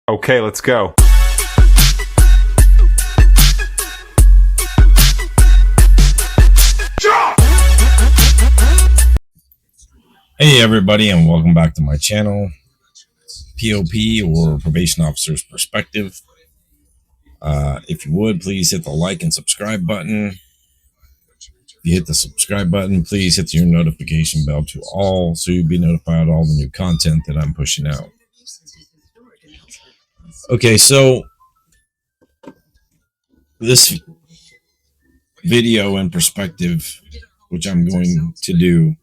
Okay, let's go. Hey everybody, and welcome back to my channel, POP or Probation Officer's Perspective. If you would, please hit the like and subscribe button. If you hit the subscribe button, please hit your notification bell to all so you'll be notified of all the new content that I'm pushing out. Okay, so this video in perspective, which I'm going to do,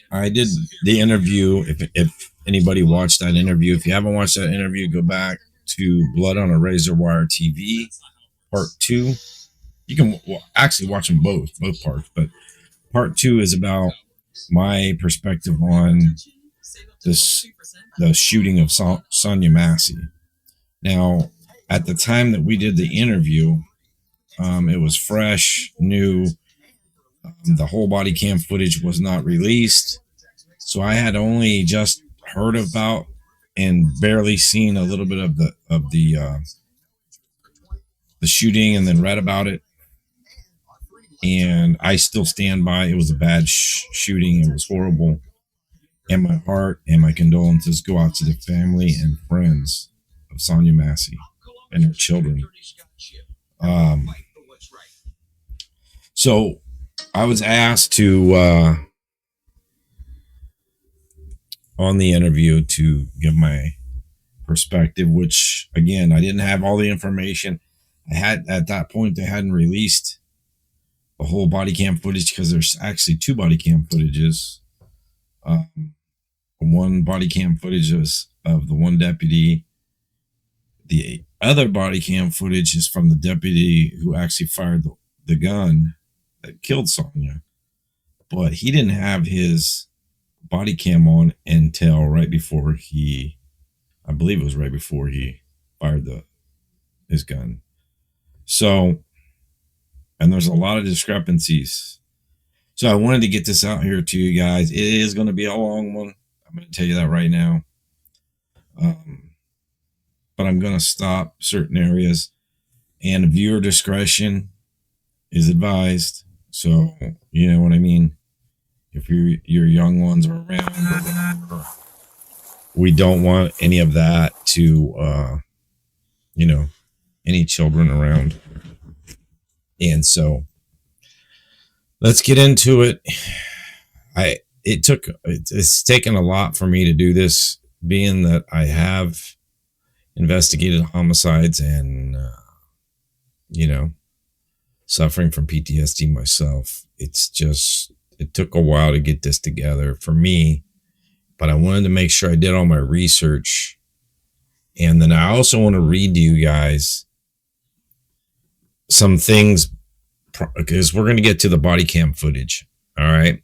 I did the interview. If anybody watched that interview, if you haven't watched that interview, go back to Blood on a Razor Wire TV, part 2. You can actually watch them both parts, but part 2 is about my perspective on the shooting of Sonya Massey. Now, at the time that we did the interview, it was fresh, new. The whole body cam footage was not released, so I had only just heard about and barely seen a little bit of the shooting, and then read about it. And I still stand by it was a bad shooting. It was horrible, and my heart and my condolences go out to the family and friends of Sonya Massey and her children. So I was asked to on the interview to give my perspective, which again, I didn't have all the information. I had at that point, they hadn't released the whole body cam footage because there's actually 2 body cam footages. One body cam footage was of the one deputy. The other body cam footage is from the deputy who actually fired the gun that killed Sonya, but he didn't have his body cam on until right before I believe it was right before he fired his gun. So, and there's a lot of discrepancies. So I wanted to get this out here to you guys. It is going to be a long one. I'm going to tell you that right now. But I'm going to stop certain areas, and viewer discretion is advised. So, you know what I mean? If your young ones are around, we don't want any of that to, any children around. And so let's get into it. It's taken a lot for me to do this, being that I have investigated homicides and, suffering from PTSD myself. It took a while to get this together for me, but I wanted to make sure I did all my research. And then I also want to read to you guys some things, because we're going to get to the body cam footage. All right.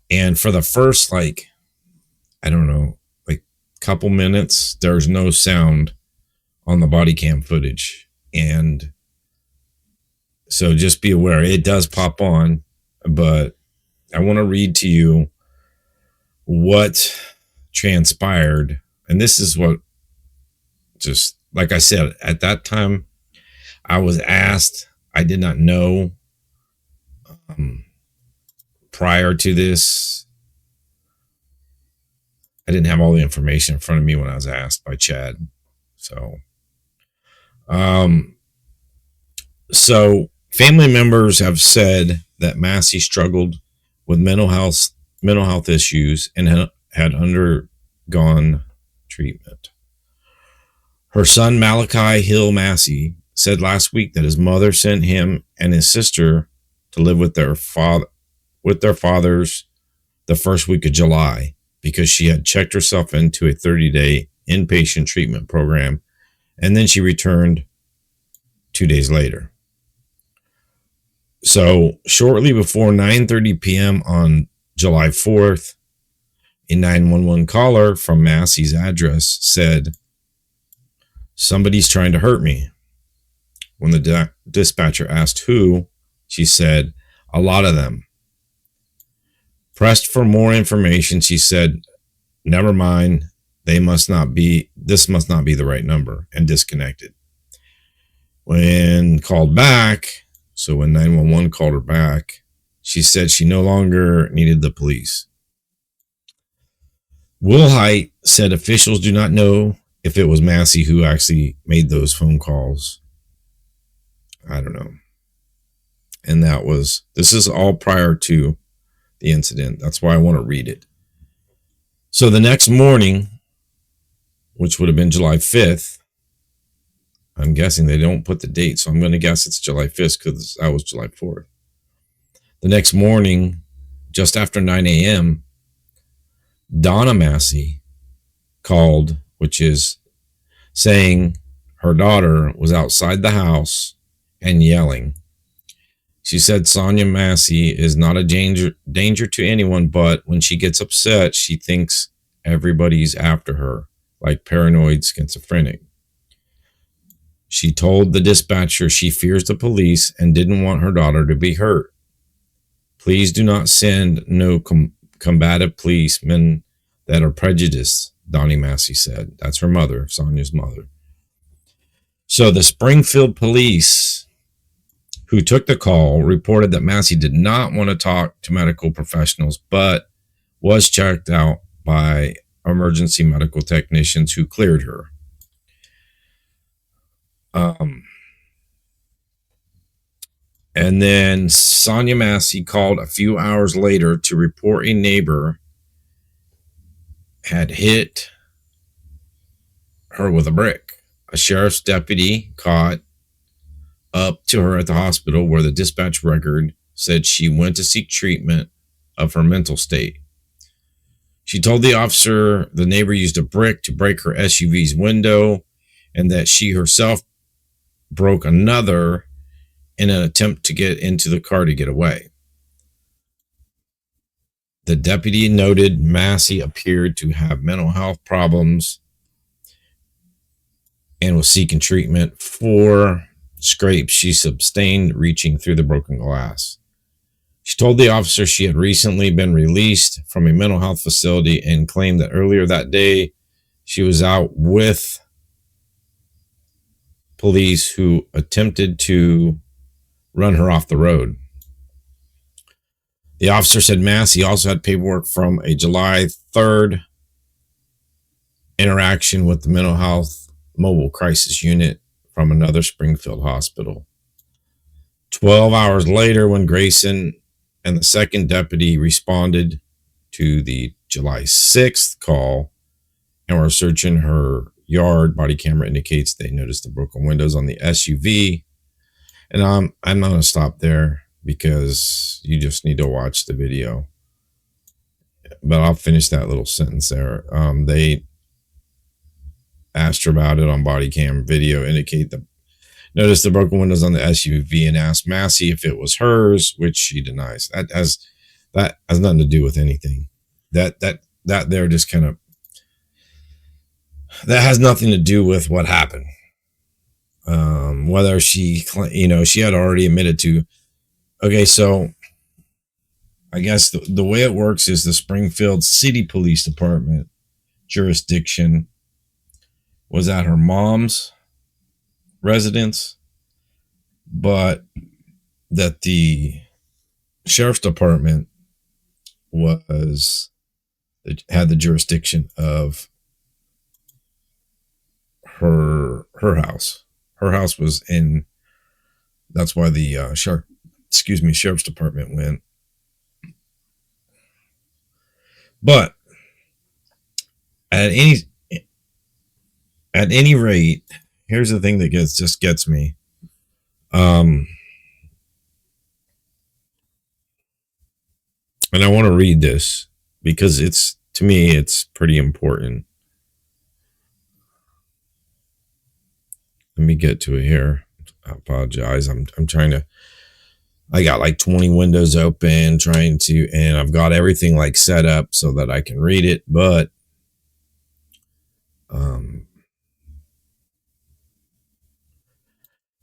And for the first, couple minutes, there's no sound on the body cam footage. And so just be aware, it does pop on, but I want to read to you what transpired. And this is what, just like I said, at that time, I was asked, I did not know prior to this. I didn't have all the information in front of me when I was asked by Chad. So family members have said that Massey struggled with mental health issues and had undergone treatment. Her son, Malachi Hill Massey, said last week that his mother sent him and his sister to live with their fathers the first week of July, because she had checked herself into a 30-day inpatient treatment program, and then she returned 2 days later. So shortly before 9:30 p.m. on July 4th, a 911 caller from Massey's address said, "Somebody's trying to hurt me." When the dispatcher asked who, she said, "A lot of them." Pressed for more information, she said, "Never mind. They must this must not be the right number, and disconnected. When called back, so when 911 called her back, she said she no longer needed the police. Wilhite said officials do not know if it was Massey who actually made those phone calls. I don't know. And this is all prior to the incident. That's why I want to read it. So the next morning, which would have been July 5th, I'm guessing they don't put the date, so I'm going to guess it's July 5th because that was July 4th. The next morning, just after 9 a.m., Donna Massey called, which is saying her daughter was outside the house and yelling. She said Sonya Massey is not a danger to anyone, but when she gets upset, she thinks everybody's after her, like paranoid schizophrenic. She told the dispatcher she fears the police and didn't want her daughter to be hurt. Please do not send no combative policemen that are prejudiced, Donnie Massey said. That's her mother, Sonya's mother. So the Springfield police, who took the call, reported that Massey did not want to talk to medical professionals, but was checked out by emergency medical technicians who cleared her. And then Sonya Massey called a few hours later to report a neighbor had hit her with a brick. A sheriff's deputy caught up to her at the hospital, where the dispatch record said she went to seek treatment of her mental state. She told the officer the neighbor used a brick to break her SUV's window and that she herself broke another in an attempt to get into the car to get away. The deputy noted Massey appeared to have mental health problems and was seeking treatment for scrapes she sustained reaching through the broken glass. She told the officer she had recently been released from a mental health facility and claimed that earlier that day she was out with police who attempted to run her off the road. The officer said Massey also had paperwork from a July 3rd interaction with the mental health mobile crisis unit from another Springfield hospital. 12 hours later, when Grayson and the second deputy responded to the July 6th call and were searching her yard, body camera indicates they noticed the broken windows on the SUV. And I'm not going to stop there because you just need to watch the video. But I'll finish that little sentence there. They asked her about it on body cam video, indicate the noticed the broken windows on the SUV and asked Massey if it was hers, which she denies. That has nothing to do with anything. That there just kind of, that has nothing to do with what happened. Whether she had already admitted to. Okay, so I guess the way it works is the Springfield City Police Department jurisdiction was at her mom's residence, but that the sheriff's department had the jurisdiction of her house. Her house was in. That's why the sheriff's department went. But at any rate, here's the thing that gets me. And I want to read this because to me it's pretty important. Let me get to it here. I apologize. I'm trying to. I got like 20 windows open and I've got everything like set up so that I can read it, but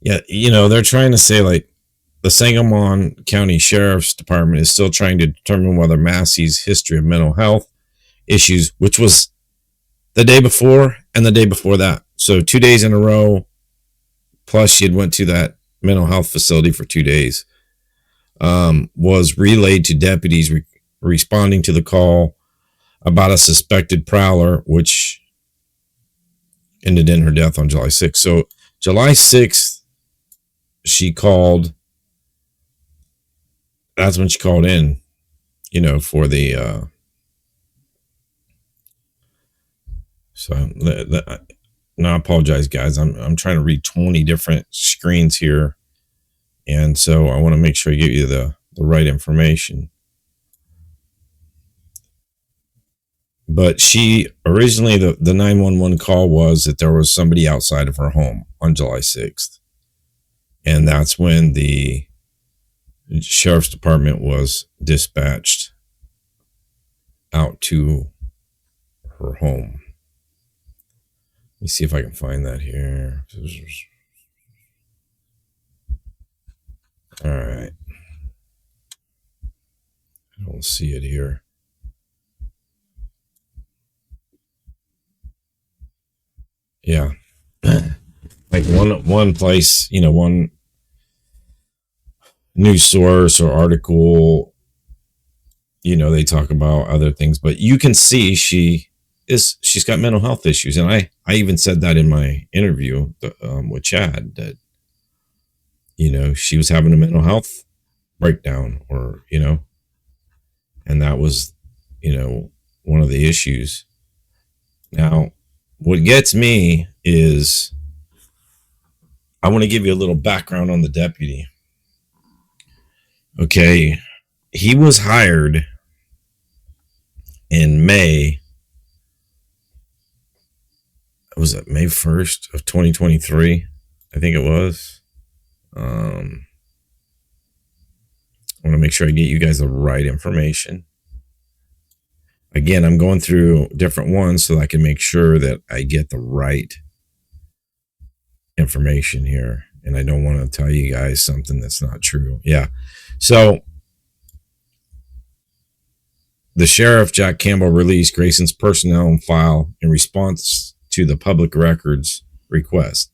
yeah, they're trying to say like the Sangamon County Sheriff's Department is still trying to determine whether Massey's history of mental health issues, which was the day before, and the day before that. So 2 days in a row. Plus, she had went to that mental health facility for 2 days. Was relayed to deputies responding to the call about a suspected prowler, which ended in her death on July 6th. So July 6th, she called. That's when she called in, for the. No, I apologize, guys. I'm trying to read 20 different screens here, and so I want to make sure I give you the right information. But she originally, the 911 call was that there was somebody outside of her home on July 6th, and that's when the sheriff's department was dispatched out to her home. Let me see if I can find that here. All right. I don't see it here. Yeah. Like one place, one news source or article, they talk about other things, but you can see she's got mental health issues. And I even said that in my interview with Chad, that, she was having a mental health breakdown, or, and that was, one of the issues. Now, what gets me is, I want to give you a little background on the deputy. Okay. He was hired in May. Was it May 1st of 2023? I think it was. I want to make sure I get you guys the right information. Again, I'm going through different ones so that I can make sure that I get the right information here. And I don't want to tell you guys something that's not true. Yeah. So the sheriff, Jack Campbell, released Grayson's personnel file in response to the public records request,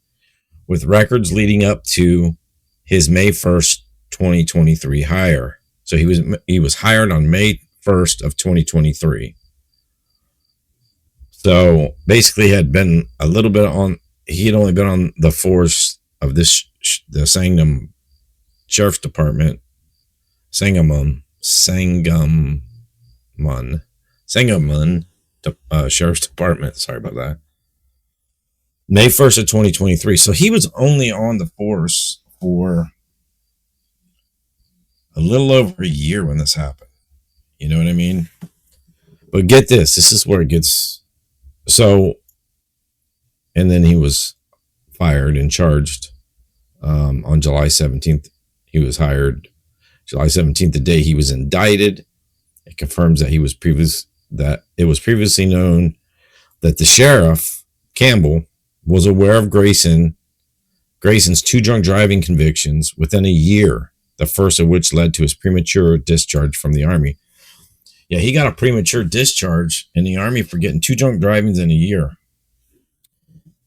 with records leading up to his May 1st, 2023 hire. So he was hired on May 1st of 2023. So basically he had been a little bit he had only been on the force of the Sangamon Sheriff's Department, Sangamon Sheriff's Department. Sorry about that. May 1st of 2023. So he was only on the force for a little over a year when this happened. You know what I mean? But get this. This is where it gets. So, and then he was fired and charged on July 17th. He was hired July 17th, the day he was indicted. It confirms that it was previously known that the sheriff, Campbell, was aware of Grayson's 2 drunk driving convictions within a year, the first of which led to his premature discharge from the Army. Yeah, he got a premature discharge in the Army for getting 2 drunk drivings in a year.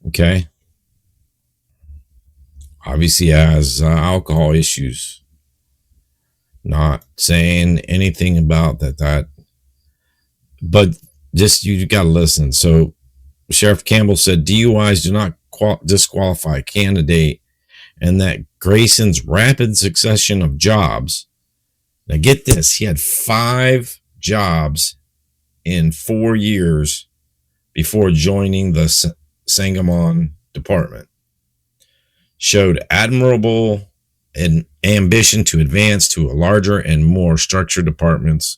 Okay. Obviously has alcohol issues. Not saying anything about that, but just, you got to listen. So Sheriff Campbell said DUIs do not disqualify a candidate, and that Grayson's rapid succession of jobs. Now get this, he had 5 jobs in 4 years before joining the Sangamon department. Showed admirable and ambition to advance to a larger and more structured departments.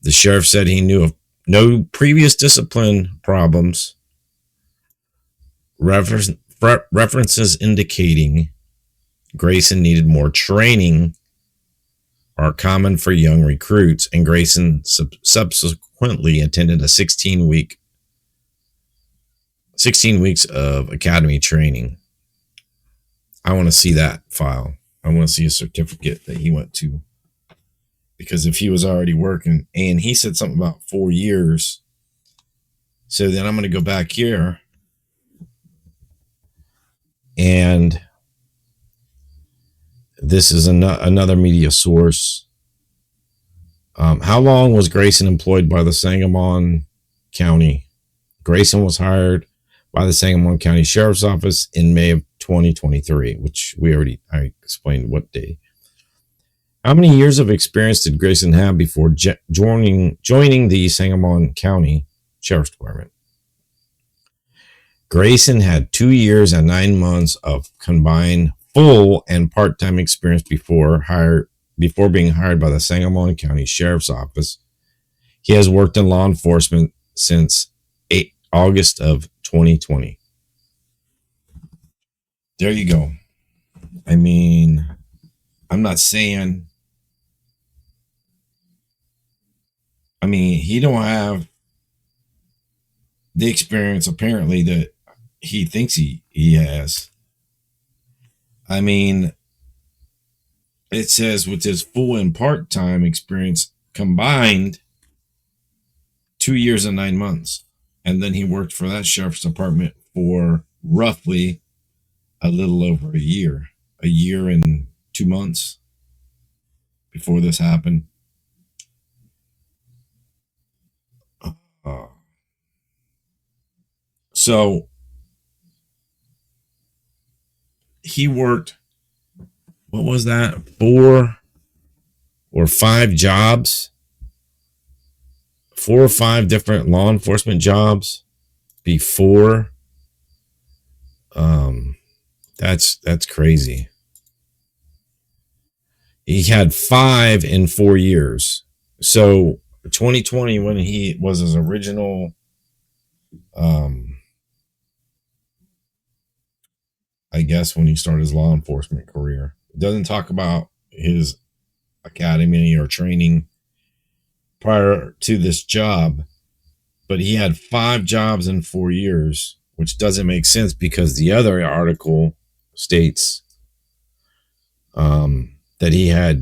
The sheriff said he knew of no previous discipline problems. References indicating Grayson needed more training are common for young recruits, and Grayson subsequently attended a 16 weeks of academy training. I want to see that file. I want to see a certificate that he went to. Because if he was already working, and he said something about 4 years, So then I'm going to go back here, and this is another media source. How long was Grayson employed by the Sangamon County? Grayson was hired by the Sangamon County Sheriff's Office in May of 2023, which I explained what day. How many years of experience did Grayson have before joining the Sangamon County Sheriff's Department? Grayson had 2 years and 9 months of combined full and part-time experience before being hired by the Sangamon County Sheriff's Office. He has worked in law enforcement since August of 2020. There you go. I mean, I'm not saying, he don't have the experience apparently that he thinks he has. I mean, it says with his full and part-time experience combined, 2 years and 9 months. And then he worked for that sheriff's department for roughly a little over a year and 2 months before this happened. So he worked, what was that, 4 or 5 jobs, 4 or 5 different law enforcement jobs before. That's crazy. He had 5 in 4 years. So 2020, when he was his original, I guess when he started his law enforcement career, it doesn't talk about his academy or training prior to this job, but he had 5 jobs in 4 years, which doesn't make sense because the other article states that he had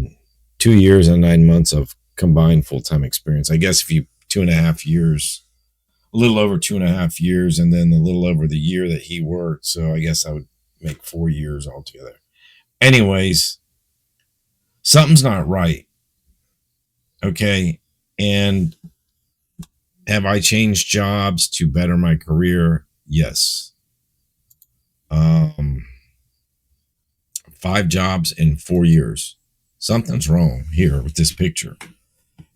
2 years and 9 months of combined full-time experience. I guess if you 2.5 years, a little over 2.5 years, and then a little over the year that he worked. So I guess I would make 4 years altogether. Anyways, something's not right. Okay. And have I changed jobs to better my career? Yes. 5 jobs in 4 years. Something's wrong here with this picture.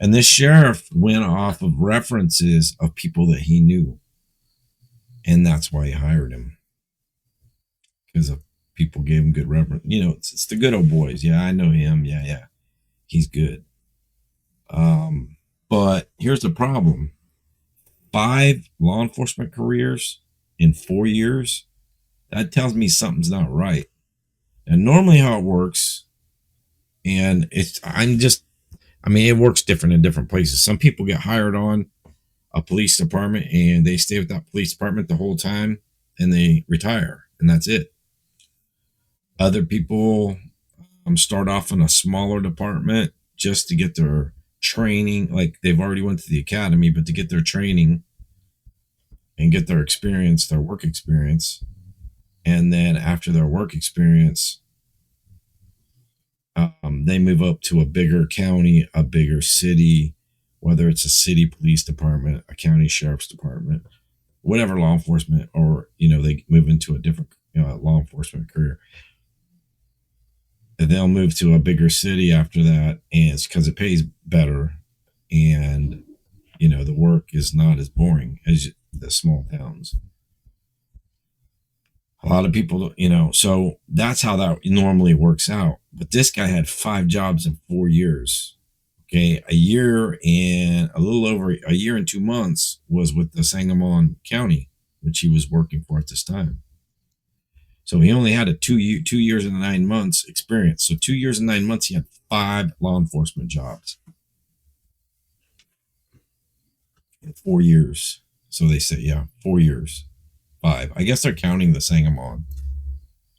And this sheriff went off of references of people that he knew. And that's why he hired him. Because people gave him good reference. You know, it's the good old boys. Yeah, I know him. Yeah. He's good. But here's the problem. 5 law enforcement careers in 4 years. That tells me something's not right. And normally how it works, and it works different in different places. Some people get hired on a police department and they stay with that police department the whole time and they retire and that's it. Other people start off in a smaller department just to get their training. Like they've already went to the academy, but to get their training and get their experience, their work experience. And then after their work experience, they move up to a bigger county, a bigger city, whether it's a city police department, a county sheriff's department, whatever law enforcement, or, they move into a different law enforcement career. And they'll move to a bigger city after that, and it's because it pays better. And, the work is not as boring as the small towns. A lot of people, so that's how that normally works out. But this guy had 5 jobs in 4 years. Okay. A year and 2 months was with the Sangamon County, which he was working for at this time. So he only had a 2 years and 9 months experience. So 2 years and 9 months, he had 5 law enforcement jobs in 4 years. So they say, 4 years. 5. I guess they're counting the Sangamon.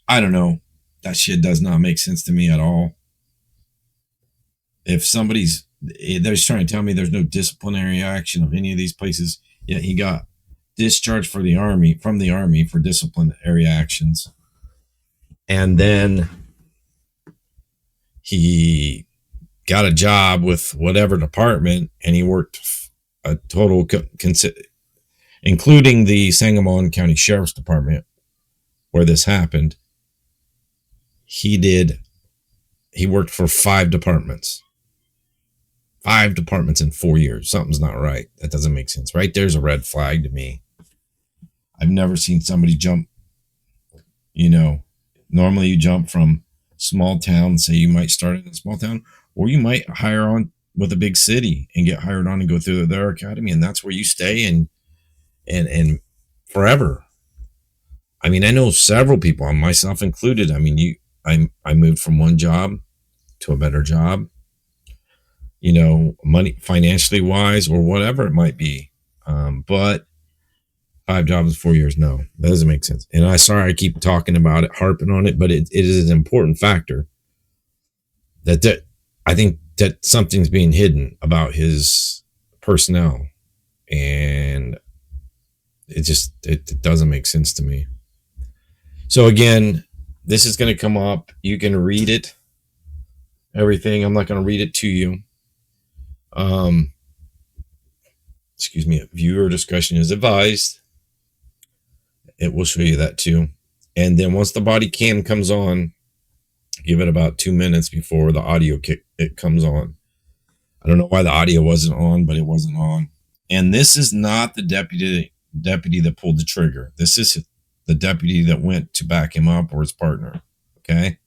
I don't know. That shit does not make sense to me at all. If they're trying to tell me there's no disciplinary action of any of these places, yet he got discharged from the army for disciplinary actions. And then he got a job with whatever department, and he worked a total, including the Sangamon County Sheriff's Department, where this happened. He worked for 5 departments. 5 departments in 4 years. Something's not right. That doesn't make sense. Right there's a red flag to me. I've never seen somebody jump, normally you jump from small town, say you might start in a small town, or you might hire on with a big city and get hired on and go through their academy, and that's where you stay and forever. I mean, I know several people, myself included. I mean, I moved from one job to a better job, money, financially wise, or whatever it might be. But 5 jobs in 4 years, no, that doesn't make sense. And I keep talking about it, harping on it, but it is an important factor that I think that something's being hidden about his personnel, and it doesn't make sense to me. So again, this is going to come up. You can read it, everything. I'm not going to read it to you. Excuse me. Viewer discretion is advised. It will show you that too. And then once the body cam comes on, give it about 2 minutes before the audio it comes on. I don't know why the audio wasn't on, but it wasn't on. And this is not the deputy that pulled the trigger. This is the deputy that went to back him up, or his partner. Okay.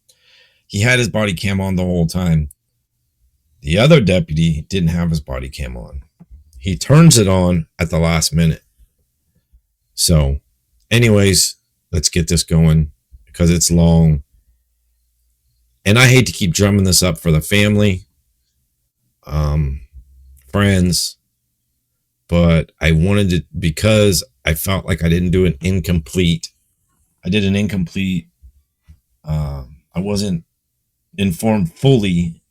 He had his body cam on the whole time. The other deputy didn't have his body cam on. He turns it on at the last minute. So anyways, let's get this going because it's long. And I hate to keep drumming this up for the family, friends, but I wanted it because I felt like I didn't do an incomplete. I did an incomplete. I wasn't informed fully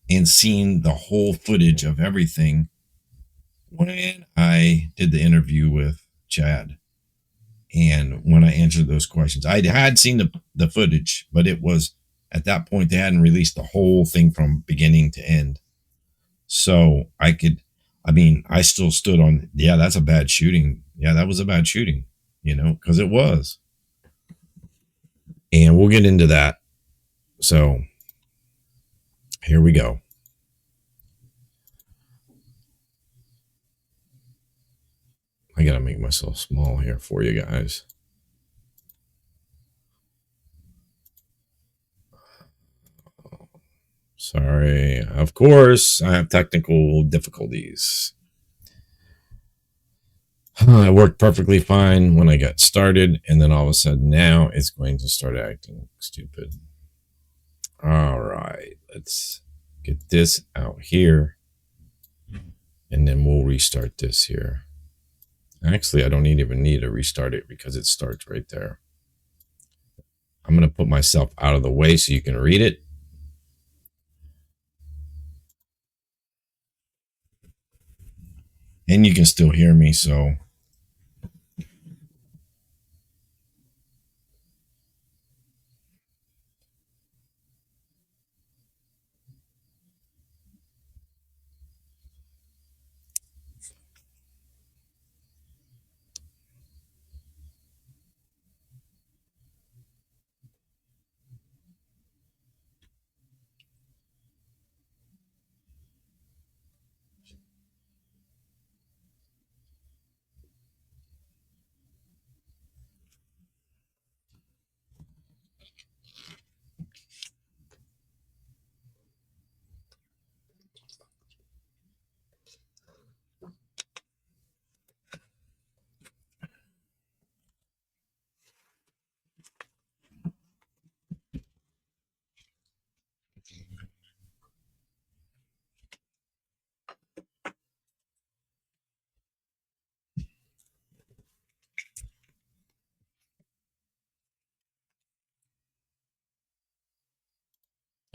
and seen the whole footage of everything when I did the interview with Chad. And when I answered those questions, I had seen the footage, but it was at that point they hadn't released the whole thing from beginning to end. So I still stood on, yeah, that's a bad shooting. Yeah, that was a bad shooting, because it was. And we'll get into that. So here we go. I got to make myself small here for you guys. Sorry. Of course, I have technical difficulties. It worked perfectly fine when I got started, and then all of a sudden now it's going to start acting stupid. All right, let's get this out here, and then we'll restart this here. Actually, I don't even need to restart it because it starts right there. I'm going to put myself out of the way so you can read it. And you can still hear me, so.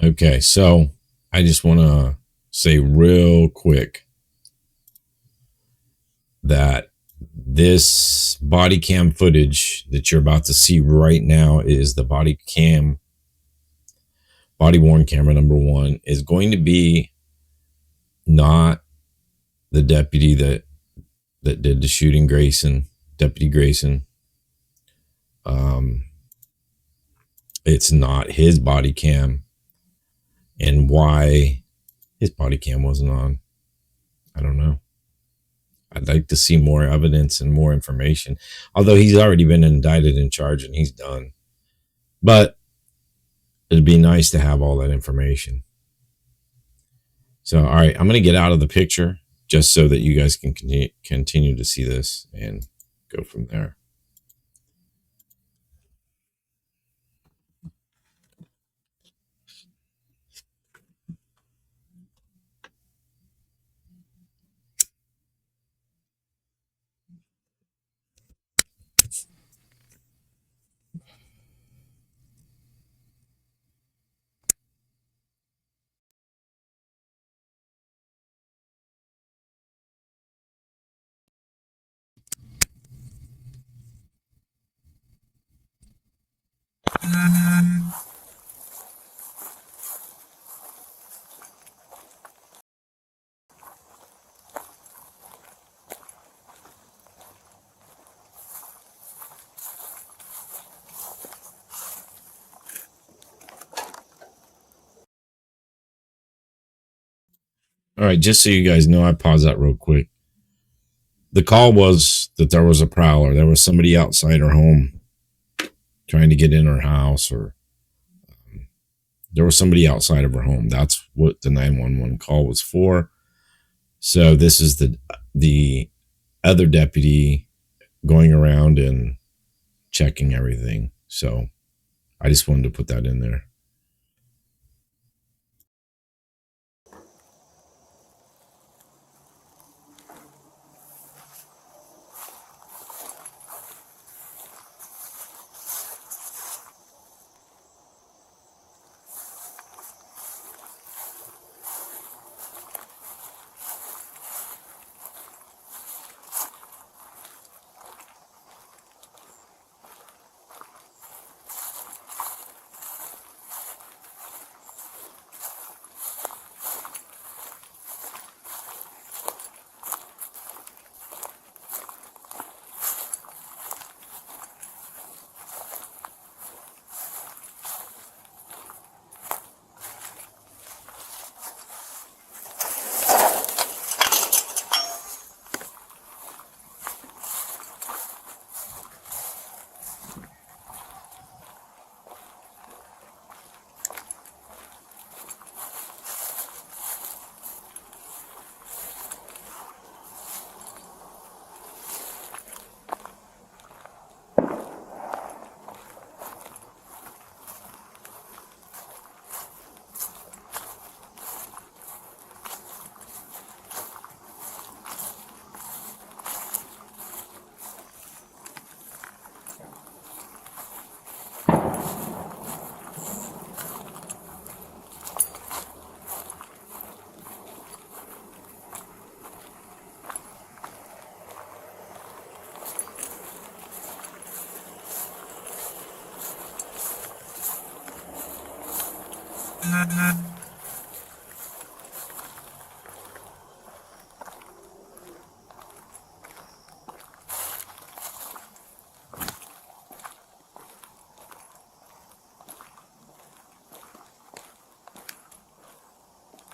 Okay, so I just want to say real quick that This body cam footage that you're about to see right now is the body worn camera number 1, is going to be not the deputy that did the shooting, Deputy Grayson. It's not his body cam, and why his body cam wasn't on, I don't know. I'd like to see more evidence and more information, although he's already been indicted and charged and he's done. But it'd be nice to have all that information. So, all right, I'm going to get out of the picture just so that you guys can continue to see this and go from there. All right, just so you guys know, I paused that real quick. The call was that there was a prowler. There was somebody outside her home trying to get in her house, or there was somebody outside of her home. That's what the 911 call was for. So this is the other deputy going around and checking everything. So I just wanted to put that in there.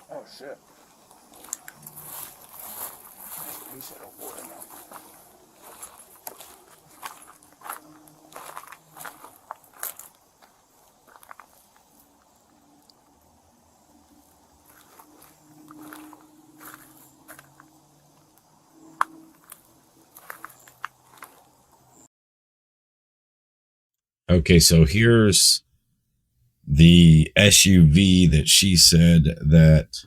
Oh shit. He said a word now. Okay, so here's the SUV that she said that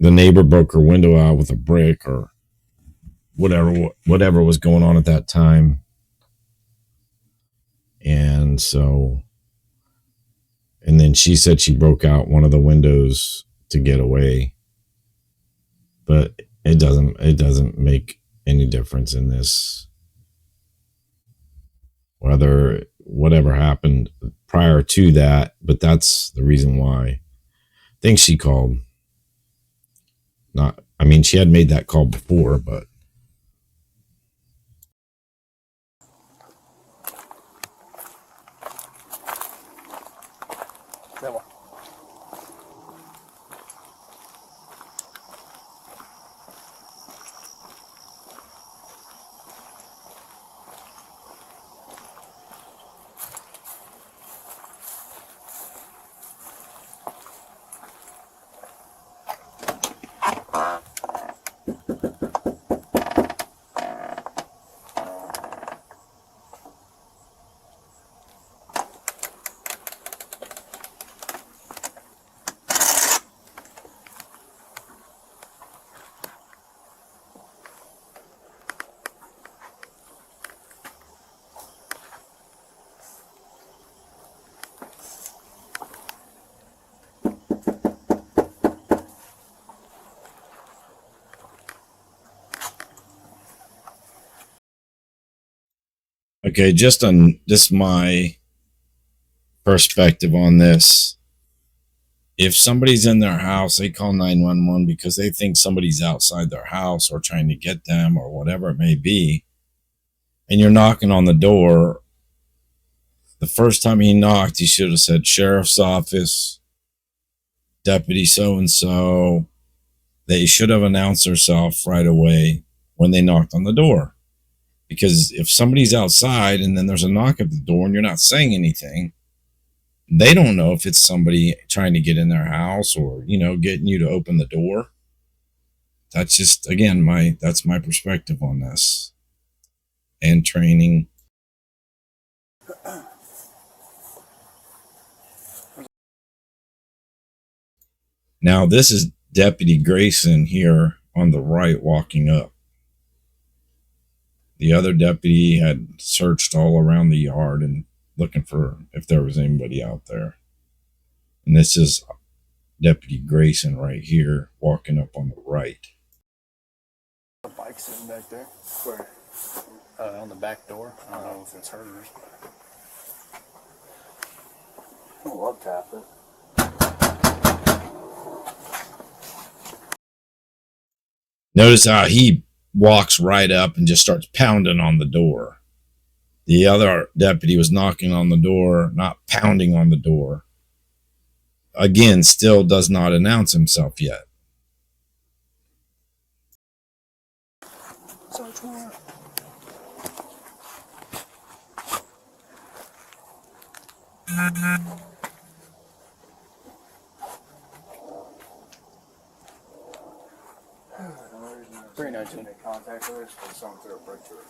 the neighbor broke her window out with a brick or whatever was going on at that time. And then she said she broke out one of the windows to get away. But it doesn't make any difference in this, whether whatever happened prior to that. But that's the reason why I think she called. I mean, she had made that call before, but That one. okay, just on just my perspective on this. If somebody's in their house, they call 911 because they think somebody's outside their house or trying to get them or whatever it may be, and you're knocking on the door. The first time he knocked, he should have said sheriff's office, deputy so-and-so. They should have announced themselves right away when they knocked on the door. Because if somebody's outside and then there's a knock at the door and you're not saying anything, they don't know if it's somebody trying to get in their house or, getting you to open the door. That's just, again, that's my perspective on this. And training. Now, this is Deputy Grayson here on the right walking up. The other deputy had searched all around the yard and looking for if there was anybody out there. And this is Deputy Grayson right here walking up on the right. The bike sitting back there. Where? On the back door. I don't know if it's hers. I'll love tap it. Notice how he walks right up and just starts pounding on the door. The other deputy was knocking on the door, not pounding on the door. Again, still does not announce himself yet. Search warrant. Contact her, or someone through a break to her.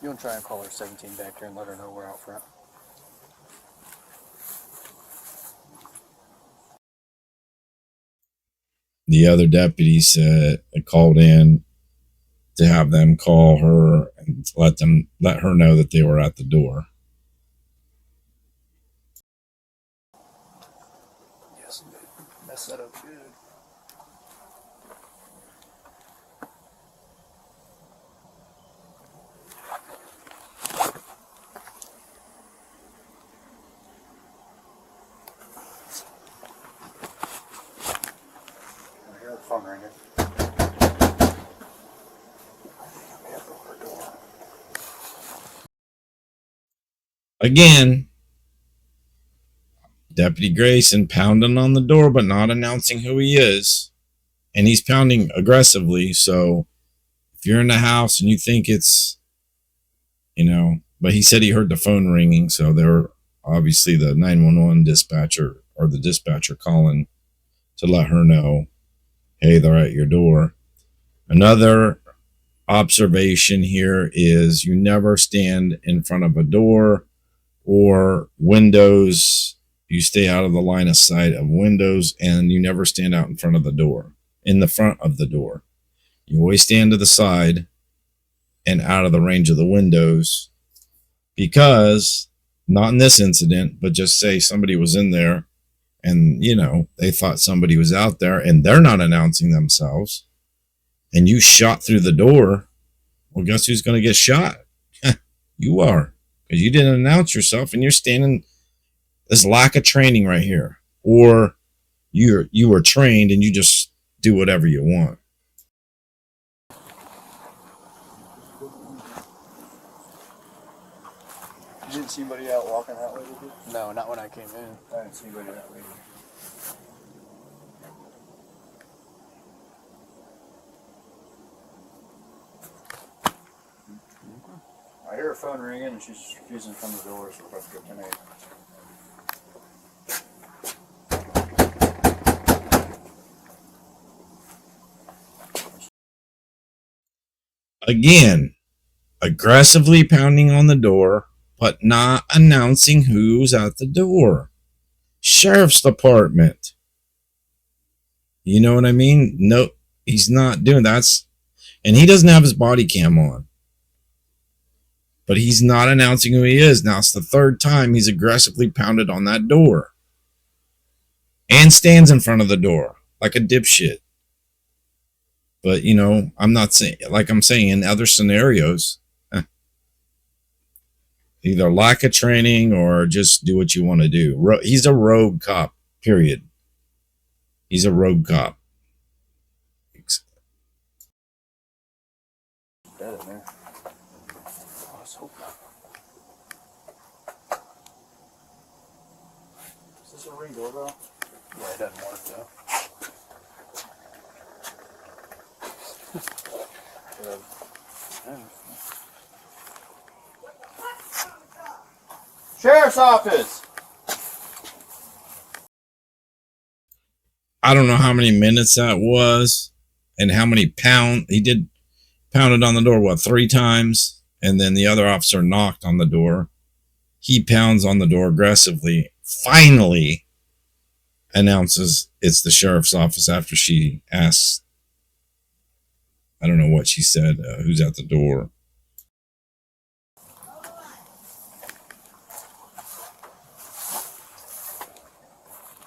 You want to try and call her 17 back here and let her know we're out front? The other deputy said they called in to have them call her and let her know that they were at the door. Yes, mess that up good. Phone ringer. Again, Deputy Grayson pounding on the door, but not announcing who he is. And he's pounding aggressively. So if you're in the house and you think it's, but he said he heard the phone ringing. So they're obviously the 911 dispatcher or the dispatcher calling to let her know, hey, they're at your door. Another observation here is you never stand in front of a door or windows. You stay out of the line of sight of windows, and you never stand out in front of the door, in the front of the door. You always stand to the side and out of the range of the windows, because Not in this incident, but just say somebody was in there and, you know, they thought somebody was out there and they're not announcing themselves, and you shot through the door. Well, guess who's going to get shot? You are, because you didn't announce yourself, and you're standing. This lack of training right here, or you were trained and you just do whatever you want. You didn't see anybody out walking that way, did you? No, not when I came in. I didn't see anybody that way. I hear her phone ringing and she's refusing to come to the door, so we're about to go tonight. Again, aggressively pounding on the door, but not announcing who's at the door. Sheriff's Department. You know what I mean? No, he's not doing that. And he doesn't have his body cam on. But he's not announcing who he is. Now it's the third time he's aggressively pounded on that door. And stands in front of the door like a dipshit. But, you know, I'm not saying, like I'm saying, in other scenarios, either lack of training or just do what you want to do. He's a rogue cop, period. He's a rogue cop. Dead in there. Oh, let's hope not. Is this a ring doorbell? Yeah, it doesn't work though. Sheriff's office! I don't know how many minutes that was and how many pounds. He did pounded on the door, what, 3 times? And then the other officer knocked on the door. He pounds on the door aggressively. Finally announces it's the sheriff's office after she asks, I don't know what she said, who's at the door.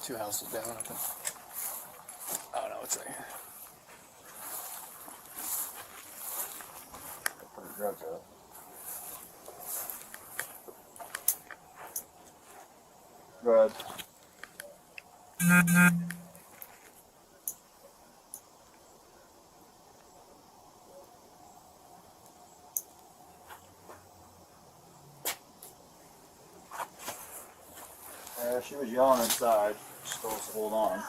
Two houses down, I think. Oh no, it's right here. Put the drugs out. Go ahead. She was yelling inside. She's supposed to hold on.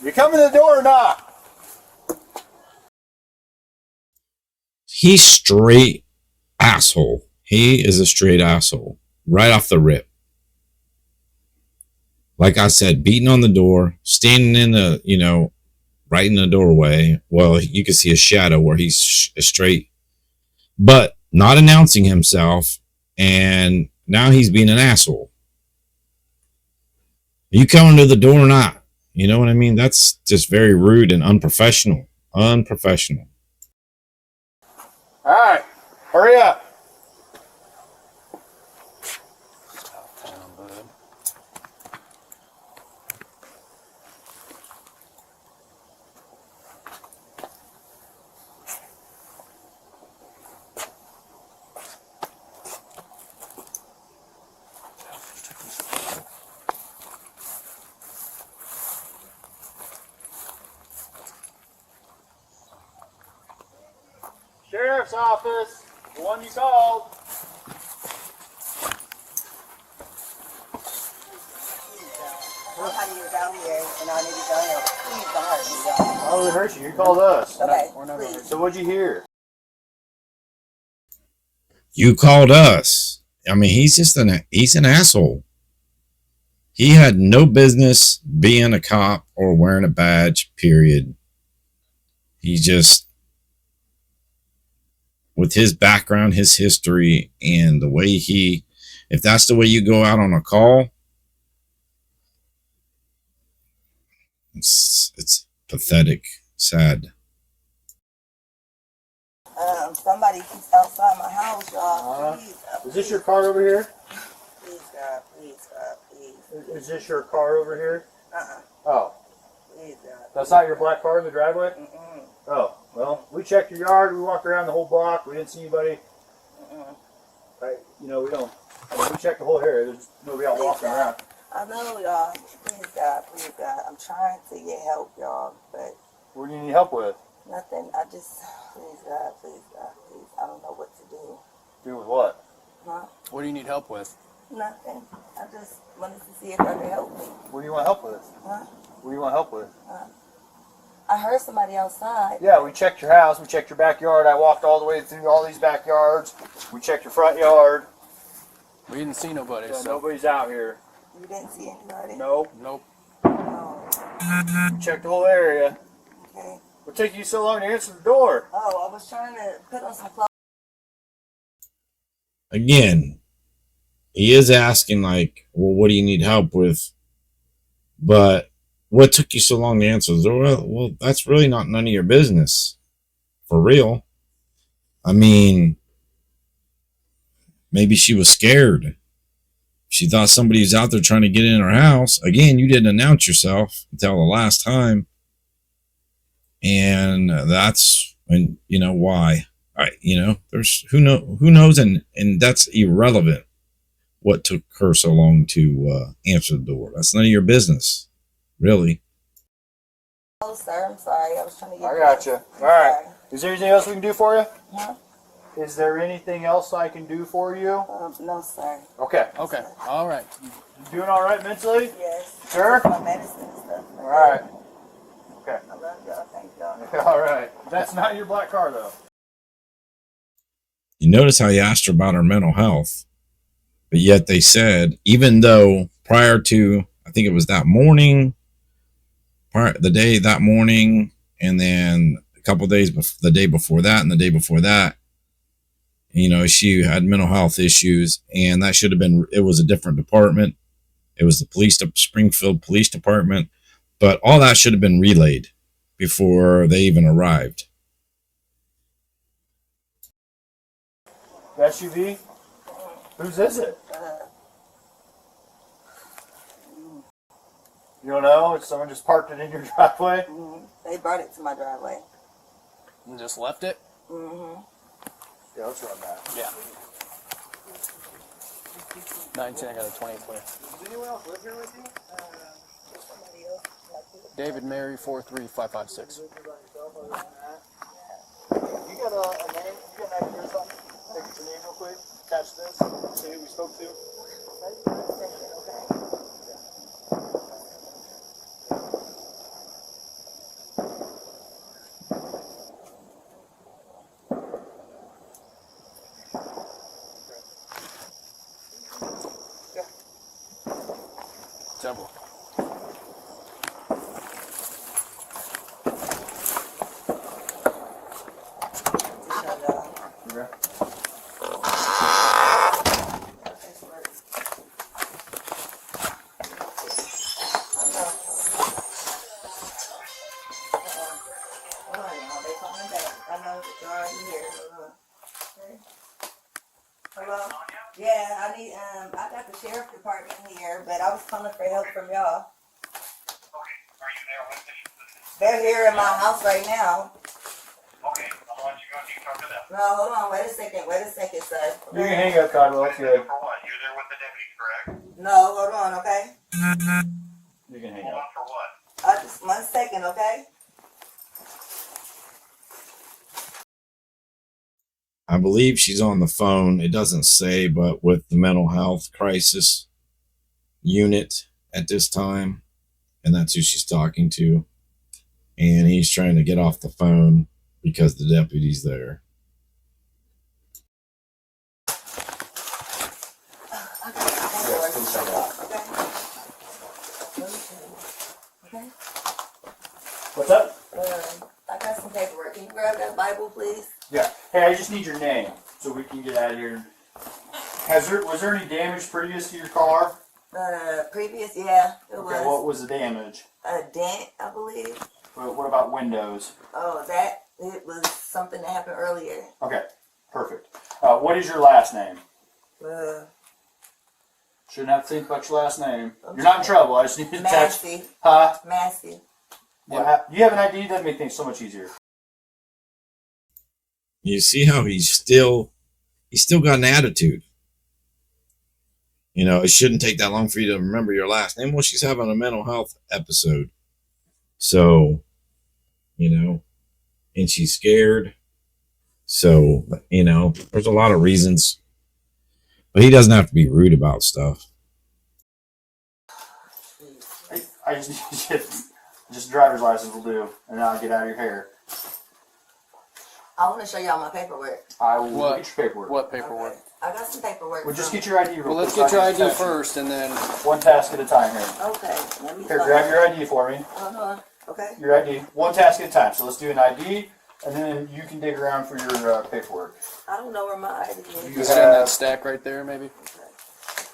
You come in the door or not? He's straight asshole. He is a straight asshole. Right off the rip. Like I said, beating on the door, standing in the, you know, right in the doorway. Well, you can see a shadow where he's straight, but not announcing himself. And now he's being an asshole. Are you coming to the door or not? You know what I mean? That's just very rude and unprofessional. Unprofessional. All right, hurry up. Sheriff's office, the one you called. I'll have you down here, and I need to go here. Please don't hurt me, y'all. I don't hurt you. You called us. Okay. We're not so what'd you hear? You called us. I mean, he's an asshole. He had no business being a cop or wearing a badge, period. He just, with his background, his history, and the way if that's the way you go out on a call, it's pathetic, sad. Somebody keeps outside my house, y'all. Please, Is this your car over here? please, God, please, God, please. Is this your car over here? Oh, Please, God. that's not your black car in the driveway? Mm-mm. Oh, well, we checked your yard. We walked around the whole block. We didn't see anybody. Right, you know, we don't. I mean, we checked the whole area. There's nobody out walking around. I know, y'all. Please, God, please, God. I'm trying to get help, y'all, but What do you need help with? nothing. I just, please, God, please, God, please. I don't know what to do. Do with what? Huh? What do you need help with? Nothing. I just wanted to see if I could help me. What do you want help with? Huh? What do you want help with? I heard somebody outside. Yeah, we checked your house. We checked your backyard. I walked all the way through all these backyards. We checked your front yard. We didn't see nobody, Yeah, so nobody's out here. You didn't see anybody? Nope. nope. Oh, We checked the whole area. okay. What took you so long to answer the door? Oh, I was trying to put on some clothes. Again, he is asking, like, well, what do you need help with? But what took you so long to answer? Well, that's really not none of your business. For real. I mean, maybe she was scared. She thought somebody was out there trying to get in her house. Again, you didn't announce yourself until the last time. And that's when, you know, why. There's who knows, and that's irrelevant. What took her so long to answer the door? That's none of your business, really. Oh, sir, I'm sorry. I was trying to get I got you. I'm All right. sorry. Is there anything else we can do for you? Huh? Is there anything else I can do for you? No, sir. Okay. Okay, all right. You doing all right mentally? Yes. Sure. My medicine and stuff. All right. Okay. I love y'all. Thank y'all. All right. That's not your black car, though. You notice how you asked her about her mental health, but yet they said, even though prior to, I think it was that morning, that morning, and then a couple of days before, the day before that, and the day before that, she had mental health issues, and that should have been, it was a different department. It was the Springfield Police Department, but all that should have been relayed before they even arrived. The SUV? Whose is it? You don't know? Someone just parked it in your driveway? They brought it to my driveway. And just left it? Mm-hmm. Yeah, let's run that. Yeah. 19, I got a 20 for you. Does anyone else live here with you? Somebody else. David Mary 43556. You got a name? You got an idea or something? Take your name real quick. Catch this. See who we spoke to. Temple. Hello? Yeah, I need, I got the sheriff department here, but I was calling for help from y'all. Okay, are you there with the? They're here in my house right now. Okay, I'll let you go and you talk to them. No, hold on, wait a second, sir. You can hang up, Codwell. It's good. For what? You're there with the deputy, correct? No, hold on, okay? You can hang Hold up. on for what? Just 1 second, okay? I believe she's on the phone. It doesn't say, but with the mental health crisis unit at this time. And that's who she's talking to. And he's trying to get off the phone because the deputy's there. What's up? I got some paperwork. Can you grab that Bible, please? Yeah. Hey, I just need your name so we can get out of here. Was there any damage previous to your car? Previous, yeah, it Okay, was what was the damage? a dent, I believe. What about windows? Oh, that It was something that happened earlier. Okay, perfect. What is your last name? Shouldn't have to think about your last name. You're not in trouble. I just need to text. Massey. Huh? Massey. You have an ID? That'd make things so much easier. You see how he's still got an attitude. You know, it shouldn't take that long for you to remember your last name. Well, she's having a mental health episode. So, you know, and she's scared. So, you know, there's a lot of reasons. But he doesn't have to be rude about stuff. I just need just driver's license will do, and then I'll get out of your hair. I want to show y'all my paperwork. I will What? get your paperwork. What paperwork? Okay. I got some paperwork. Well, just from- get your ID real Well, let's quick. get your so I ID can text you. first, and then One task at a time here. Okay. Let me Here, find grab it. your ID for me. Okay. Your ID. One task at a time. So let's do an ID, and then you can dig around for your paperwork. I don't know where my ID is. You is it in that have- stack right there, maybe? Okay.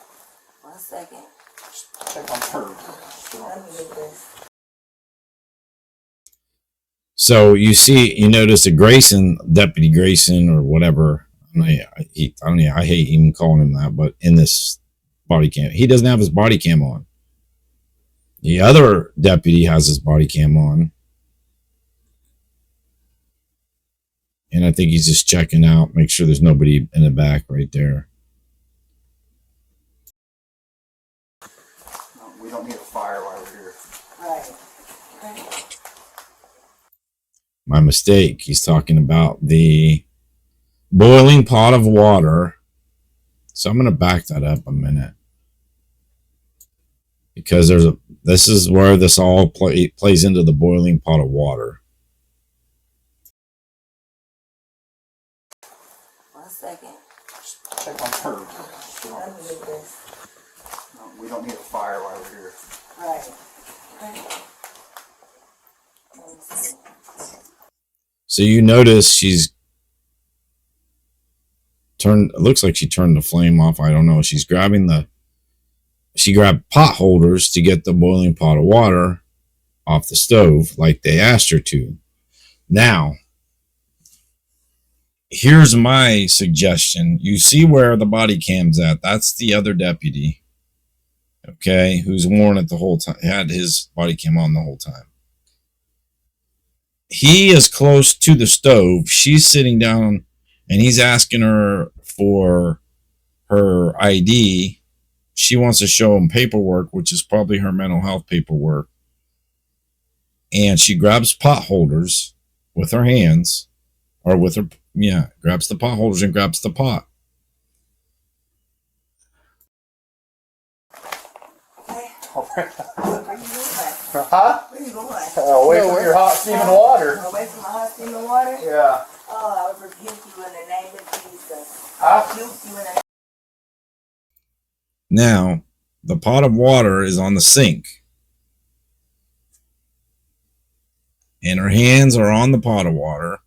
1 second. Check on her. Let me get this. So you notice that Grayson, Deputy Grayson or whatever, I hate even calling him that, but in this body cam, he doesn't have his body cam on. The other deputy has his body cam on. And I think he's just checking out, make sure there's nobody in the back right there. No, we don't need a fire while we're here. Right. Okay. My mistake. He's talking about the boiling pot of water. So I'm going to back that up a minute. Because this is where this all plays into the boiling pot of water. 1 second. Check on her. Let me get this. No, we don't need a fire while we're here. Right. Okay. Let me see. So you notice she's turned, it looks like she turned the flame off. I don't know. She grabbed pot holders to get the boiling pot of water off the stove like they asked her to. Now, here's my suggestion. You see where the body cam's at. That's the other deputy. Okay. Who's worn it the whole time. Had his body cam on the whole time. He is close to the stove. She's sitting down and he's asking her for her ID. She wants to show him paperwork, which is probably her mental health paperwork. And she grabs pot holders with her hands, or with her, grabs the pot holders and grabs the pot. Okay. Huh? Where you going? Where you going? Away from your hot steaming water. Away from my hot steaming water? Yeah. Oh, I would rebuke you in the name of Jesus. Huh? Rebuke you in the name. Now, the pot of water is on the sink. And her hands are on the pot of water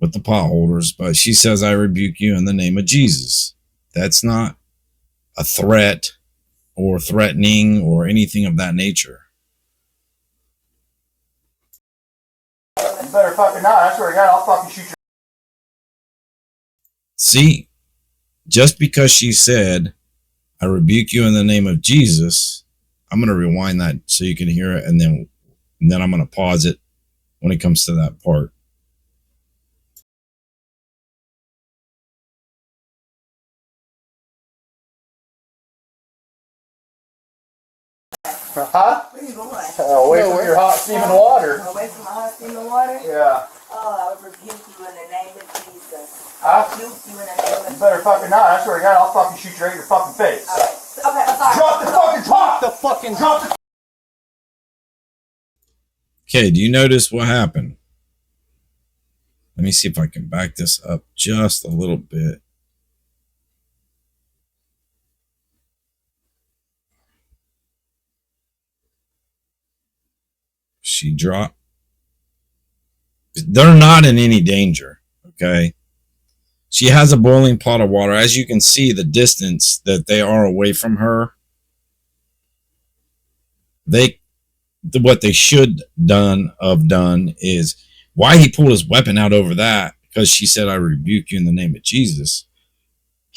with the pot holders, but she says, I rebuke you in the name of Jesus. That's not a threat or threatening or anything of that nature. You better fucking not. I swear to God, I'll fucking shoot your. See, just because she said, I rebuke you in the name of Jesus, I'm going to rewind that so you can hear it, and then I'm going to pause it when it comes to that part. Huh? Where you going? Away from your hot steaming water. Away from my hot steaming water? Yeah. Oh, I would rebuke you in the name of Jesus. Huh? Rebuke you in the name of You better fucking not. I swear to God, I'll fucking shoot you right in your fucking face. Alright. Okay, I'm sorry. Drop the fucking top. The fucking Drop the. Okay, do you notice what happened? Let me see if I can back this up just a little bit. She dropped. They're not in any danger, okay? She has a boiling pot of water. As you can see, the distance that they are away from her, what they should done is Why he pulled his weapon out over that, because she said, I rebuke you in the name of Jesus.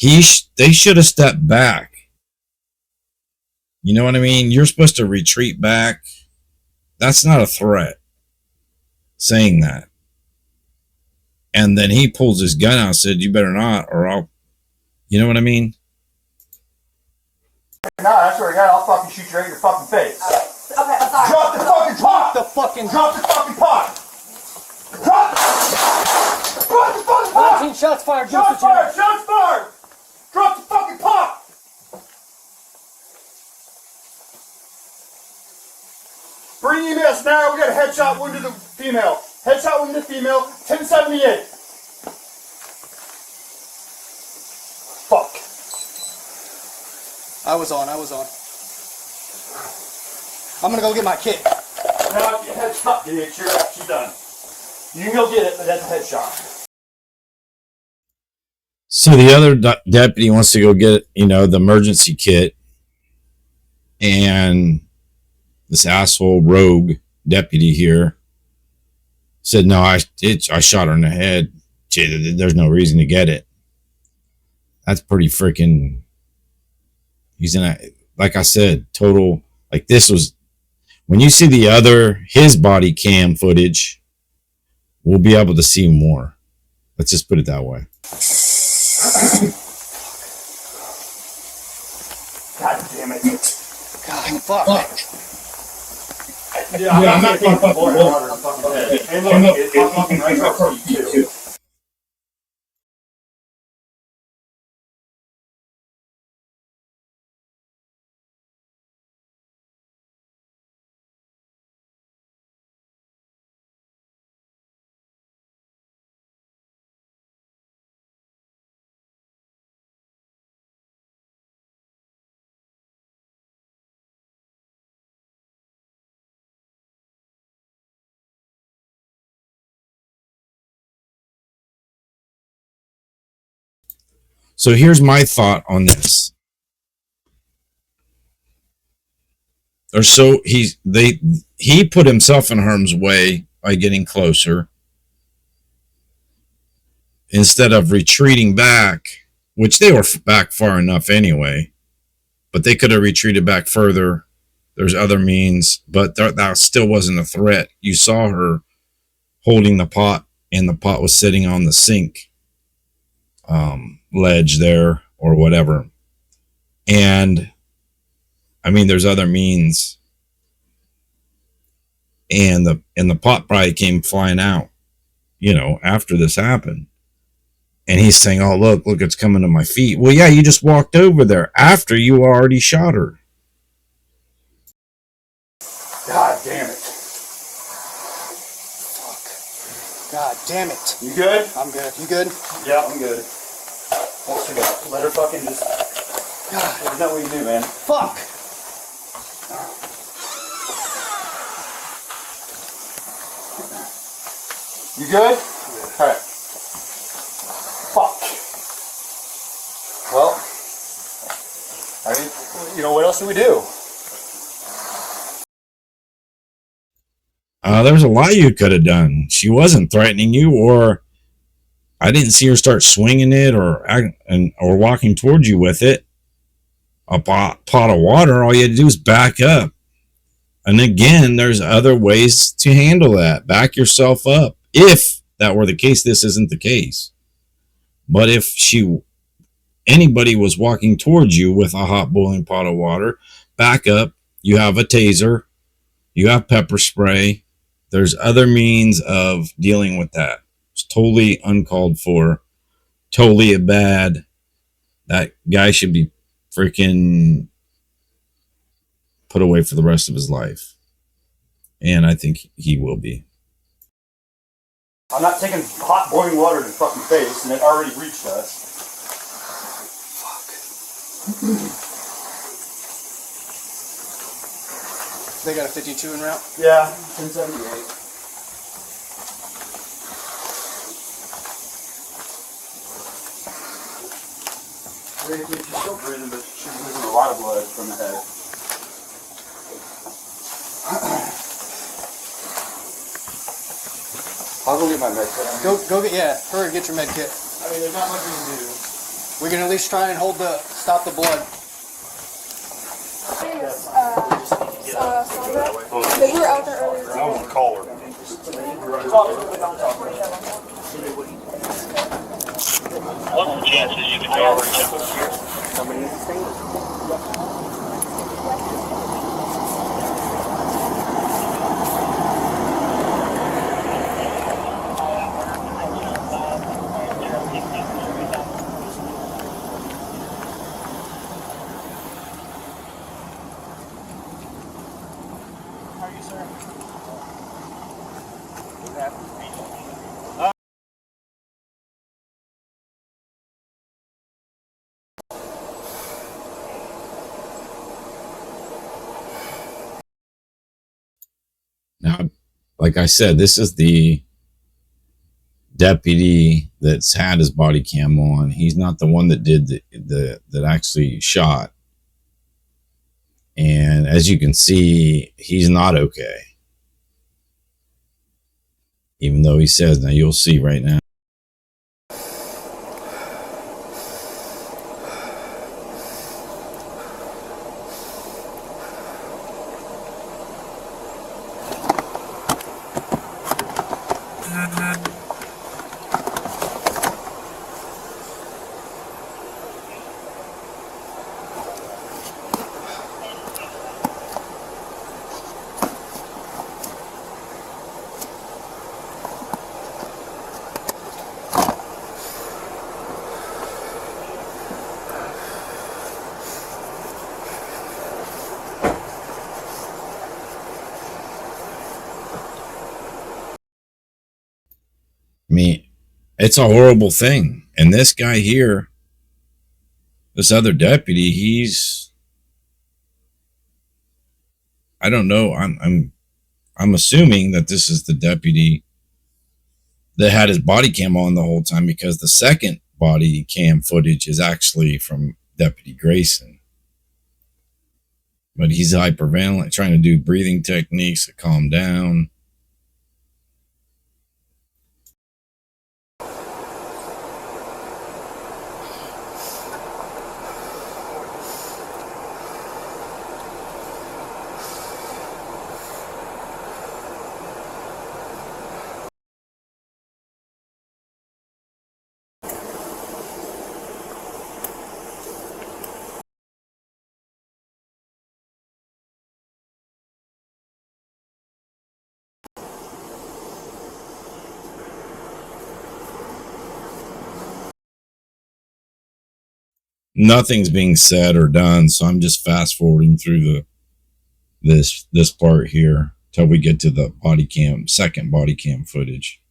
They should have stepped back. You know what I mean? You're supposed to retreat back. That's not a threat, saying that. And then he pulls his gun out and said, you better not, or I'll, you know what I mean? No, I swear to God, I'll fucking shoot you right in your fucking face. Okay, I'm sorry. Drop the fucking pot! Drop the fucking pot! Drop the fucking pot! 19 shots fired. Shots fired! Shots fired! Drop the fucking pot! Bring EMS now. We got a headshot wound to the female. Headshot wound to the female. 1078. Fuck. I was on. I'm gonna go get my kit. Now your headshot. Yeah, sure, she's done. You can go get it, but that's a headshot. So the other deputy wants to go get, the emergency kit, and this asshole rogue deputy here said, no, I shot her in the head. There's no reason to get it. That's pretty freaking, he's in a, like I said, total, like this was, when you see his body cam footage, we'll be able to see more. Let's just put it that way. God damn it. God, fuck. Yeah, I'm not getting fucking water in the fucking head. Hey, look, it's fucking right across you too. So here's my thought on this. He put himself in harm's way by getting closer instead of retreating back, which they were back far enough anyway, but they could have retreated back further. There's other means, but that still wasn't a threat. You saw her holding the pot, and the pot was sitting on the sink ledge there or whatever. And I mean, there's other means, and the pot probably came flying out, after this happened. And he's saying, oh, look, it's coming to my feet. Well, yeah, you just walked over there after you already shot her. God damn it. Fuck. God damn it. You good? I'm good. You good? Yeah, I'm good. What's she got? Let her fucking just... God. Isn't that what you do, man? Fuck. You good? Alright. Fuck. Well, I mean, what else do we do? There's a lot you could have done. She wasn't threatening you, or I didn't see her start swinging it or walking towards you with it. A pot of water, all you had to do is back up. And again, there's other ways to handle that. Back yourself up. If that were the case, this isn't the case. But if anybody was walking towards you with a hot boiling pot of water, back up. You have a taser. You have pepper spray. There's other means of dealing with that. It's totally uncalled for. Totally bad. That guy should be freaking put away for the rest of his life. And I think he will be. I'm not taking hot boiling water to the fucking face, and it already reached us. They got a 52 en route? Yeah, 1078. She's still breathing, but she's losing a lot of blood from the head. I'll go get my med kit. Go get, yeah, hurry, get your med kit. I mean, there's not much we can do. We can at least try and stop the blood. Sandra, but you were out there earlier today. I was a caller. What's the chances you can go over to Now, like I said, this is the deputy that's had his body cam on. He's not the one that did that actually shot. And as you can see, he's not okay. Even though he says, now you'll see right now. I mean, it's a horrible thing. And this guy here, this other deputy, I don't know. I'm assuming that this is the deputy that had his body cam on the whole time, because the second body cam footage is actually from Deputy Grayson. But he's hyperventilating, trying to do breathing techniques to calm down. Nothing's being said or done, so I'm just fast forwarding through this part here till we get to the second body cam footage.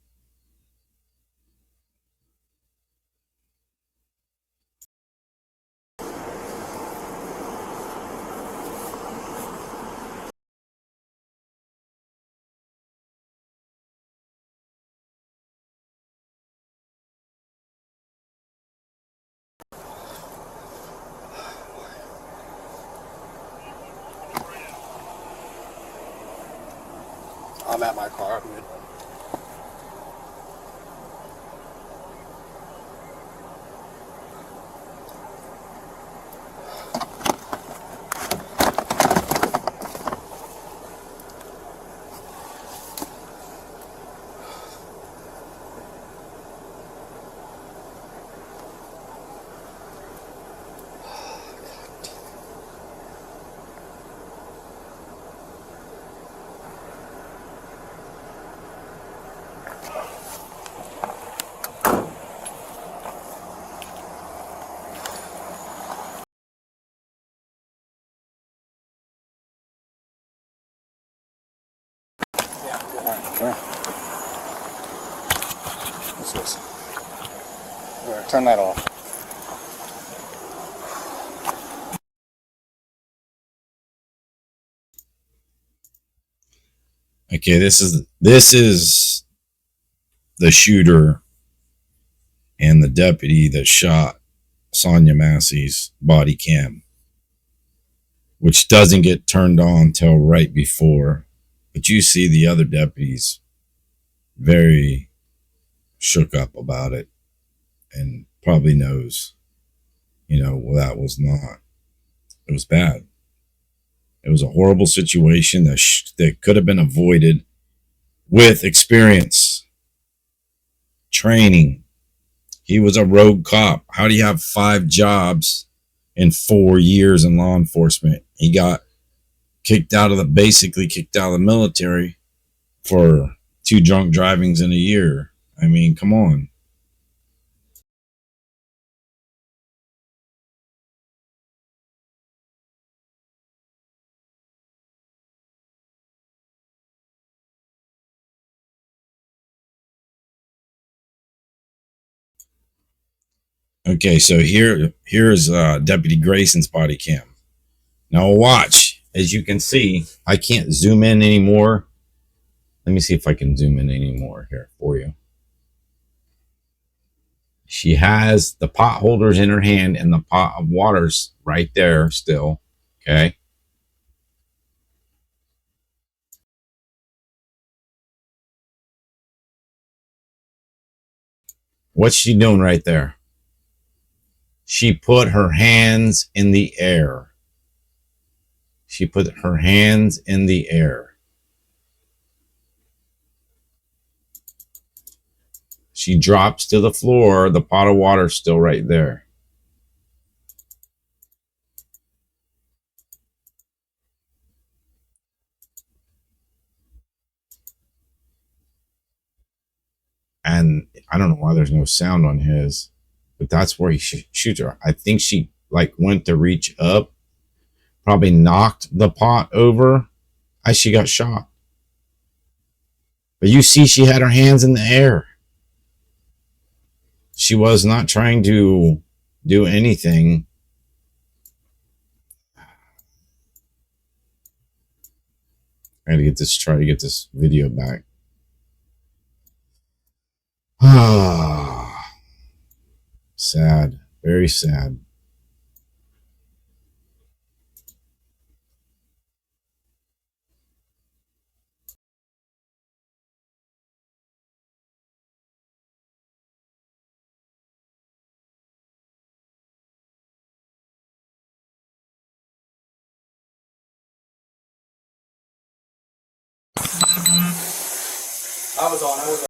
I'm at my car. I'm good. What's this? Here, turn that off. Okay, this is the shooter and the deputy that shot Sonya Massey's body cam, which doesn't get turned on till right before. But you see the other deputies very shook up about it and probably knows, that was not, it was bad. It was a horrible situation that could have been avoided with experience, training. He was a rogue cop. How do you have 5 jobs in 4 years in law enforcement? He got basically kicked out of the military for 2 drunk drivings in a year. I mean, come on. Okay, so here's Deputy Grayson's body cam. Now watch. As you can see, I can't zoom in anymore. Let me see if I can zoom in anymore here for you. She has the pot holders in her hand and the pot of water's right there still. Okay. What's she doing right there? She put her hands in the air. She put her hands in the air. She drops to the floor. The pot of water's still right there. And I don't know why there's no sound on his, but that's where he shoots her. I think she went to reach up, probably knocked the pot over as she got shot. But you see, she had her hands in the air. She was not trying to do anything. I gotta try to get this video back. Sad, very sad. I was on.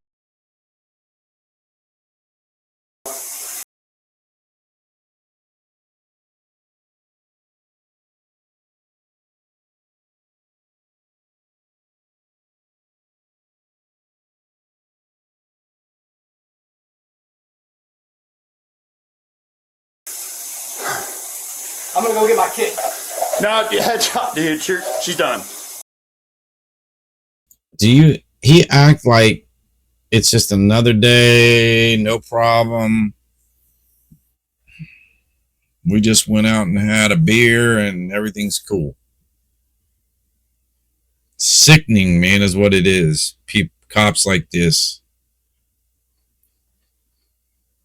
I'm gonna go get my kid. No, headshot, dude. She's done. He act like it's just another day, no problem. We just went out and had a beer and everything's cool. Sickening, man, is what it is. Cops like this.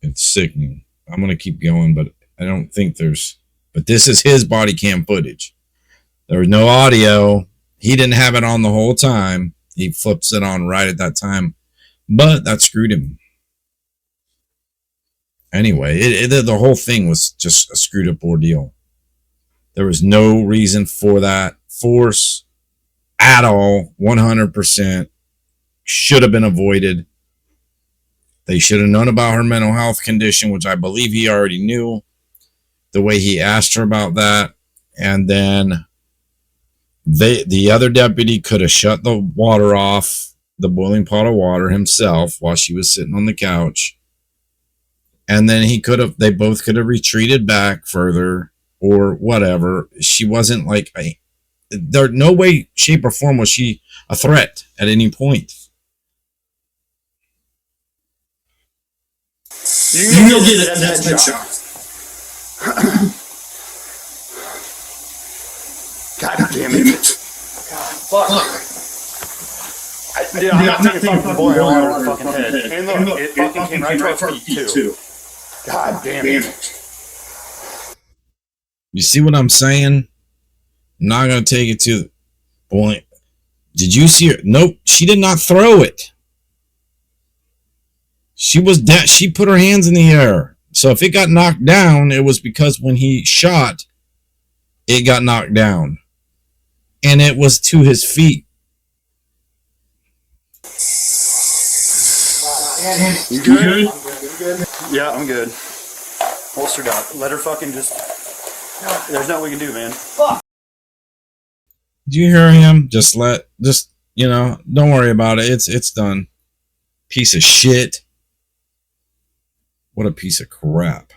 It's sickening. I'm going to keep going, but I don't think but this is his body cam footage. There was no audio. He didn't have it on the whole time. He flips it on right at that time, but that screwed him. Anyway, the whole thing was just a screwed up ordeal. There was no reason for that force at all. 100% should have been avoided. They should have known about her mental health condition, which I believe he already knew. The way he asked her about that. And then the other deputy could have shut the water off, the boiling pot of water himself while she was sitting on the couch. And then they both could have retreated back further or whatever. She wasn't there, no way, shape, or form was she a threat at any point. You can go get it. That's headshot. God damn it. Fuck. Dude, I'm not taking fucking boy on the fucking head. And look, it fucking came right to our feet, too. God damn it. You see what I'm saying? I'm not going to take it to the point. Did you see her? Nope, she did not throw it. She was dead. She put her hands in the air. So if it got knocked down, it was because when he shot, it got knocked down. And it was to his feet. You good? Yeah, I'm good. Holstered up. Let her fucking just... There's nothing we can do, man. Did you hear him? Just, you know, don't worry about it. It's done. Piece of shit. What a piece of crap.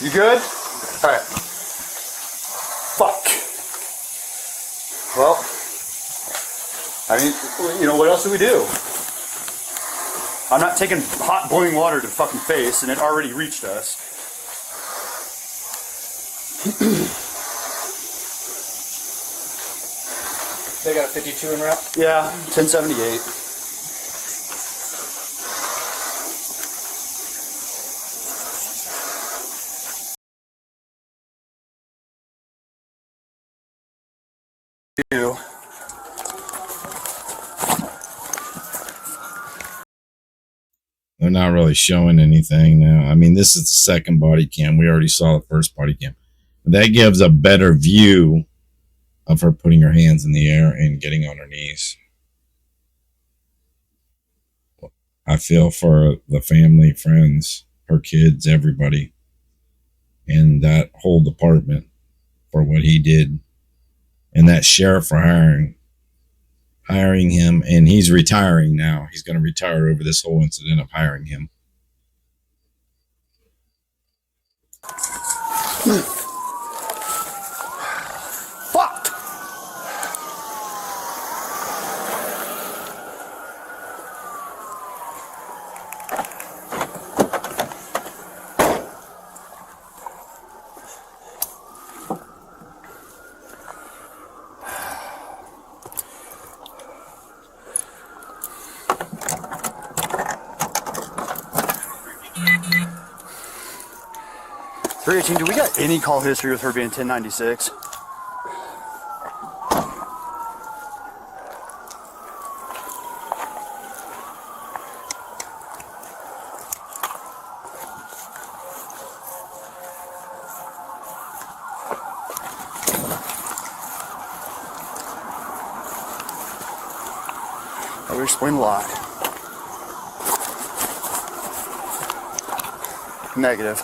You good? Alright. Fuck. Well, I mean, you know, what else do we do? I'm not taking hot boiling water to fucking face, and it already reached us. They got a 52 in wrap? Yeah, 1078. They're not really showing anything now. I mean, this is the second body cam. We already saw the first body cam. But that gives a better view of her putting her hands in the air and getting on her knees. I feel for the family, friends, her kids, everybody, and that whole department for what he did. And that sheriff for hiring him, and he's retiring now. He's going to retire over this whole incident of hiring him. Fuck! Do we got any call history with her being 1096? That would explain a lot. Negative.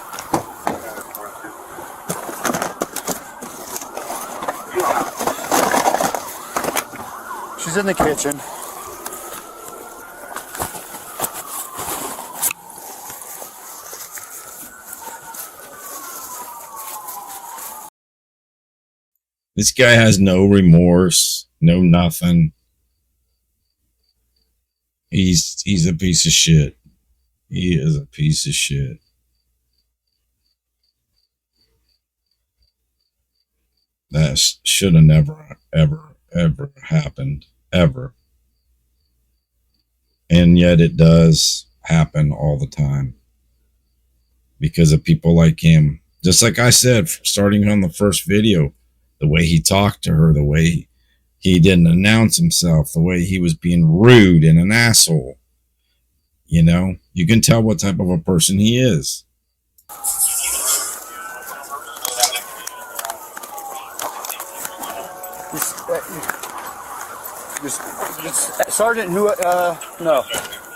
She's in the kitchen. This guy has no remorse, no nothing. He's a piece of shit. He is a piece of shit. That should have never, ever happened. Ever. And yet it does happen all the time. Because of people like him. Just like I said, starting on the first video, the way he talked to her, the way he didn't announce himself, the way he was being rude and an asshole. You know, you can tell what type of a person he is. Just Sergeant, who, no.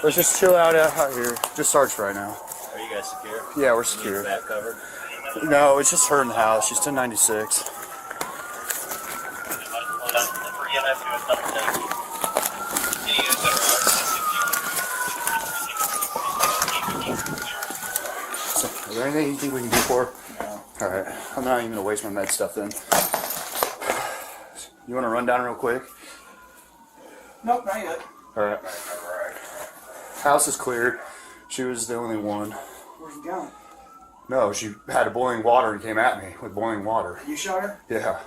Let's just chill out here. Just Sarge right now. Are you guys secure? Yeah, we're secure. Back covered? No, it's just her in the house. She's 1096. So, is there anything you think we can do for her? No. Alright, I'm not even going to waste my med stuff then. You want to run down real quick? Nope, not yet. Alright. House is cleared. She was the only one. Where's she going? No, she had a boiling water and came at me with boiling water. You shot her? Yeah.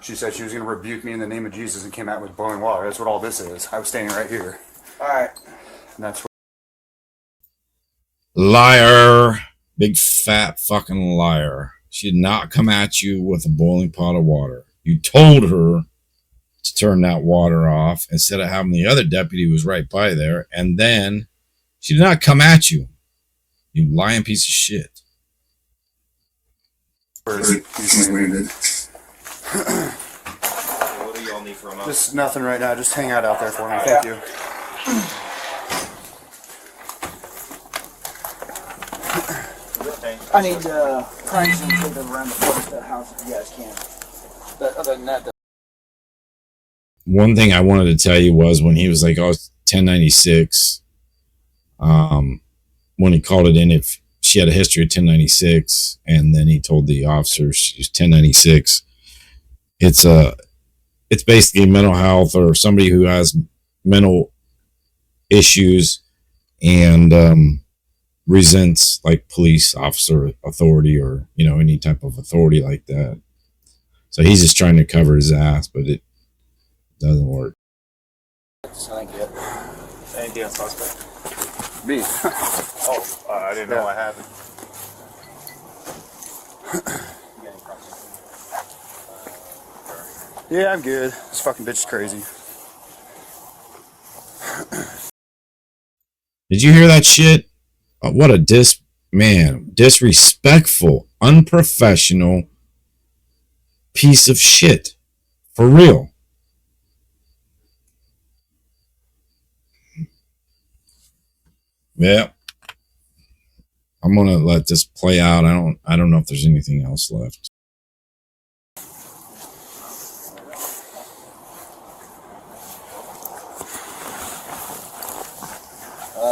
She said she was going to rebuke me in the name of Jesus and came out with boiling water. That's what all this is. I was standing right here. Alright. And that's what... Liar. Big fat fucking liar. She did not come at you with a boiling pot of water. You told her to turn that water off instead of having the other deputy who was right by there. And then she did not come at you. You lying piece of shit. What do y'all need from us? Just nothing right now. Just hang out there for me. Thank you. I need crime scene taken around the house if you guys can. But other than that, One thing I wanted to tell you was when he was like, oh, 1096, when he called it in, if she had a history of 1096, and then he told the officer she's 1096, it's basically mental health or somebody who has mental issues and resents like police officer authority or, you know, any type of authority like that. So he's just trying to cover his ass, but it doesn't work. thank you. Anything else, suspect? Me? I didn't know what happened. Yeah, I'm good. This fucking bitch is crazy. Did you hear that shit? What a disrespectful, unprofessional piece of shit. For real. Yeah. I'm gonna let this play out. I don't know if there's anything else left.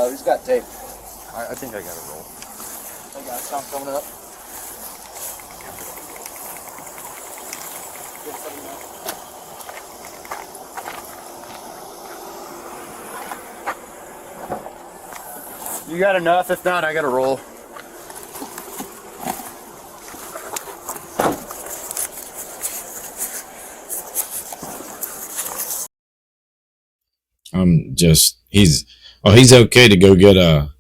Who's got tape? I think I got a roll. I got some coming up. You got enough? If not, I got a roll. He's okay to go get a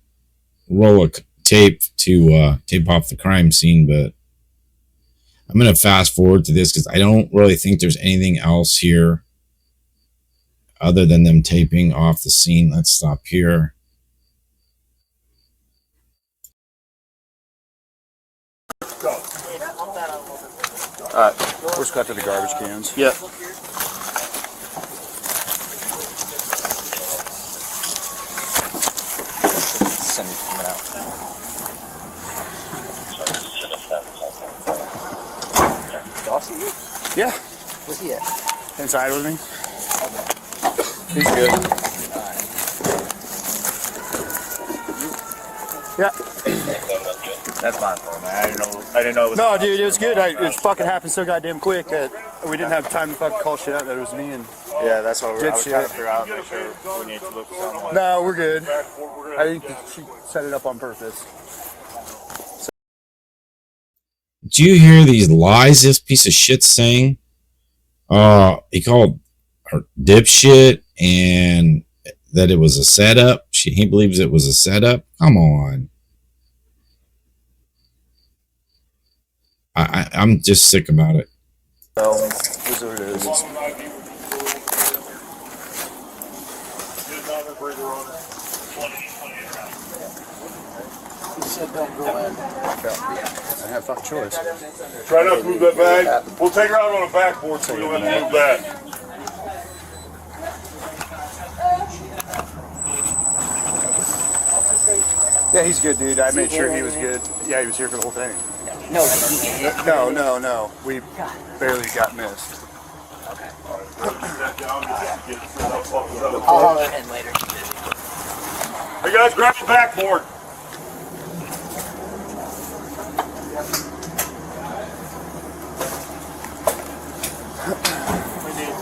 roll of tape to tape off the crime scene, but I'm going to fast forward to this because I don't really think there's anything else here other than them taping off the scene. Let's stop here. We're just got to the garbage cans. Yep. Send me coming out. Dawson? Yeah. Where's he at? Inside with me. He's good. Yeah. That's my fault, man. I didn't know it was. No, dude, it was good. It fucking happened so goddamn quick that we didn't have time to fucking call shit out that it was me and. Yeah, that's what I was Dipshit. trying to figure out. Make sure we need to look for someone. No, we're good. I think she set it up on purpose. Did you hear these lies this piece of shit's saying? He called her dipshit and that it was a setup. He believes it was a setup. Come on. I'm just sick about it. So, here's what it is. He said don't go in. I have a fucking choice. Try not to move that bag. We'll take her out on a backboard so we don't have to move that. Yeah, he's good, dude. I made sure he was good. Yeah, he was here for the whole thing. No, did you get hit? No. We barely got missed. I'll holler at him later. Hey guys, grab the backboard.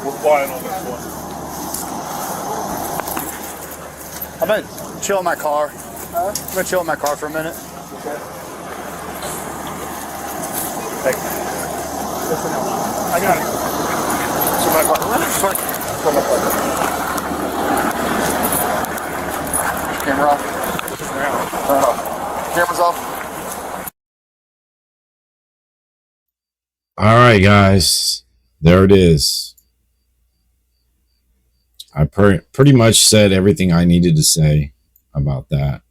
We're flying on this one. I'm gonna chill in my car. I'm gonna chill in my car for a minute. I got it. So my car. Camera off. Camera's off. All right, guys. There it is. I pretty much said everything I needed to say about that.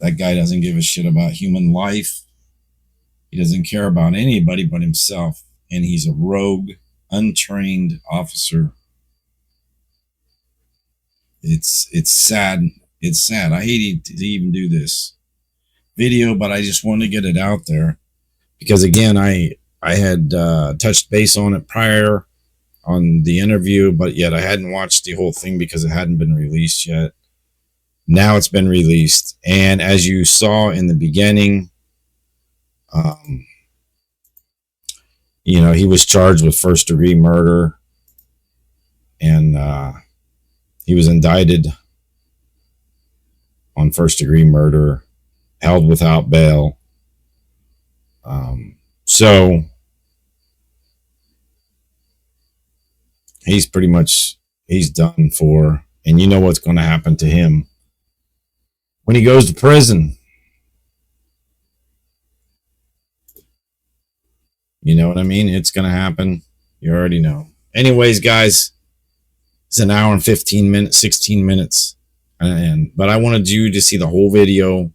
That guy doesn't give a shit about human life. He doesn't care about anybody but himself. And he's a rogue, untrained officer. It's sad. It's sad. I hate to even do this video, but I just wanted to get it out there. Because again, I had touched base on it prior on the interview, but yet I hadn't watched the whole thing because it hadn't been released yet. Now it's been released. And as you saw in the beginning, you know, he was charged with first-degree murder, and he was indicted on first-degree murder, held without bail. So he's pretty much, he's done for, and you know what's going to happen to him when he goes to prison. You know what I mean? It's going to happen. You already know. Anyways, guys, it's an hour and 15 minutes, 16 minutes. But I wanted you to see the whole video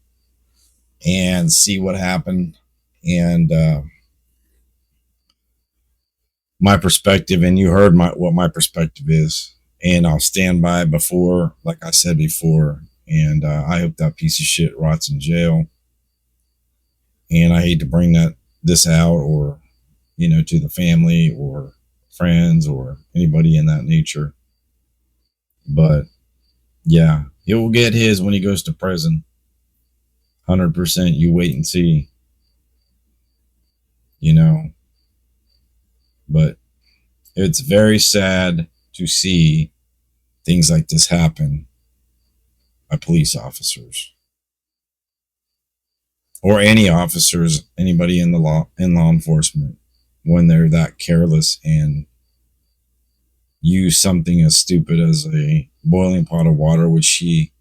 and see what happened. And my perspective, and you heard what my perspective is. And I'll stand by before, like I said before. And I hope that piece of shit rots in jail. And I hate to bring this out, or you know, to the family or friends or anybody in that nature. But yeah, he will get his when he goes to prison. 100%. You wait and see. You know, but it's very sad to see things like this happen by police officers. Or any officers, anybody in law enforcement, when they're that careless and use something as stupid as a boiling pot of water, which she,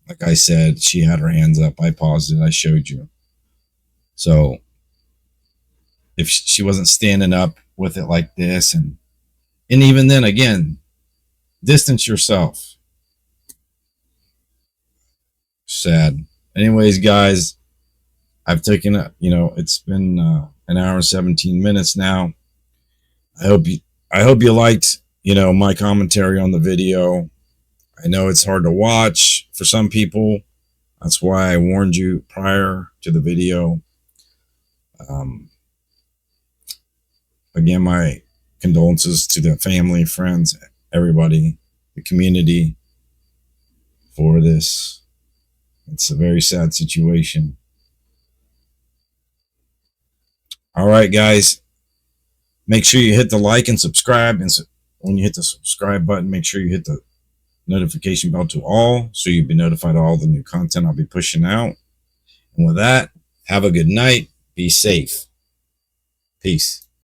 like I said, she had her hands up. I paused it. I showed you. So if she wasn't standing up with it like this, and even then, again, distance yourself. Sad. Anyways, guys, I've taken it, you know, it's been an hour and 17 minutes now. I hope you liked, you know, my commentary on the video. I know it's hard to watch for some people. That's why I warned you prior to the video. Again, my condolences to the family, friends, everybody, the community for this. It's a very sad situation. All right, guys, make sure you hit the like and subscribe. And when you hit the subscribe button, make sure you hit the notification bell to all, so you'll be notified of all the new content I'll be pushing out. And with that, have a good night. Be safe. Peace.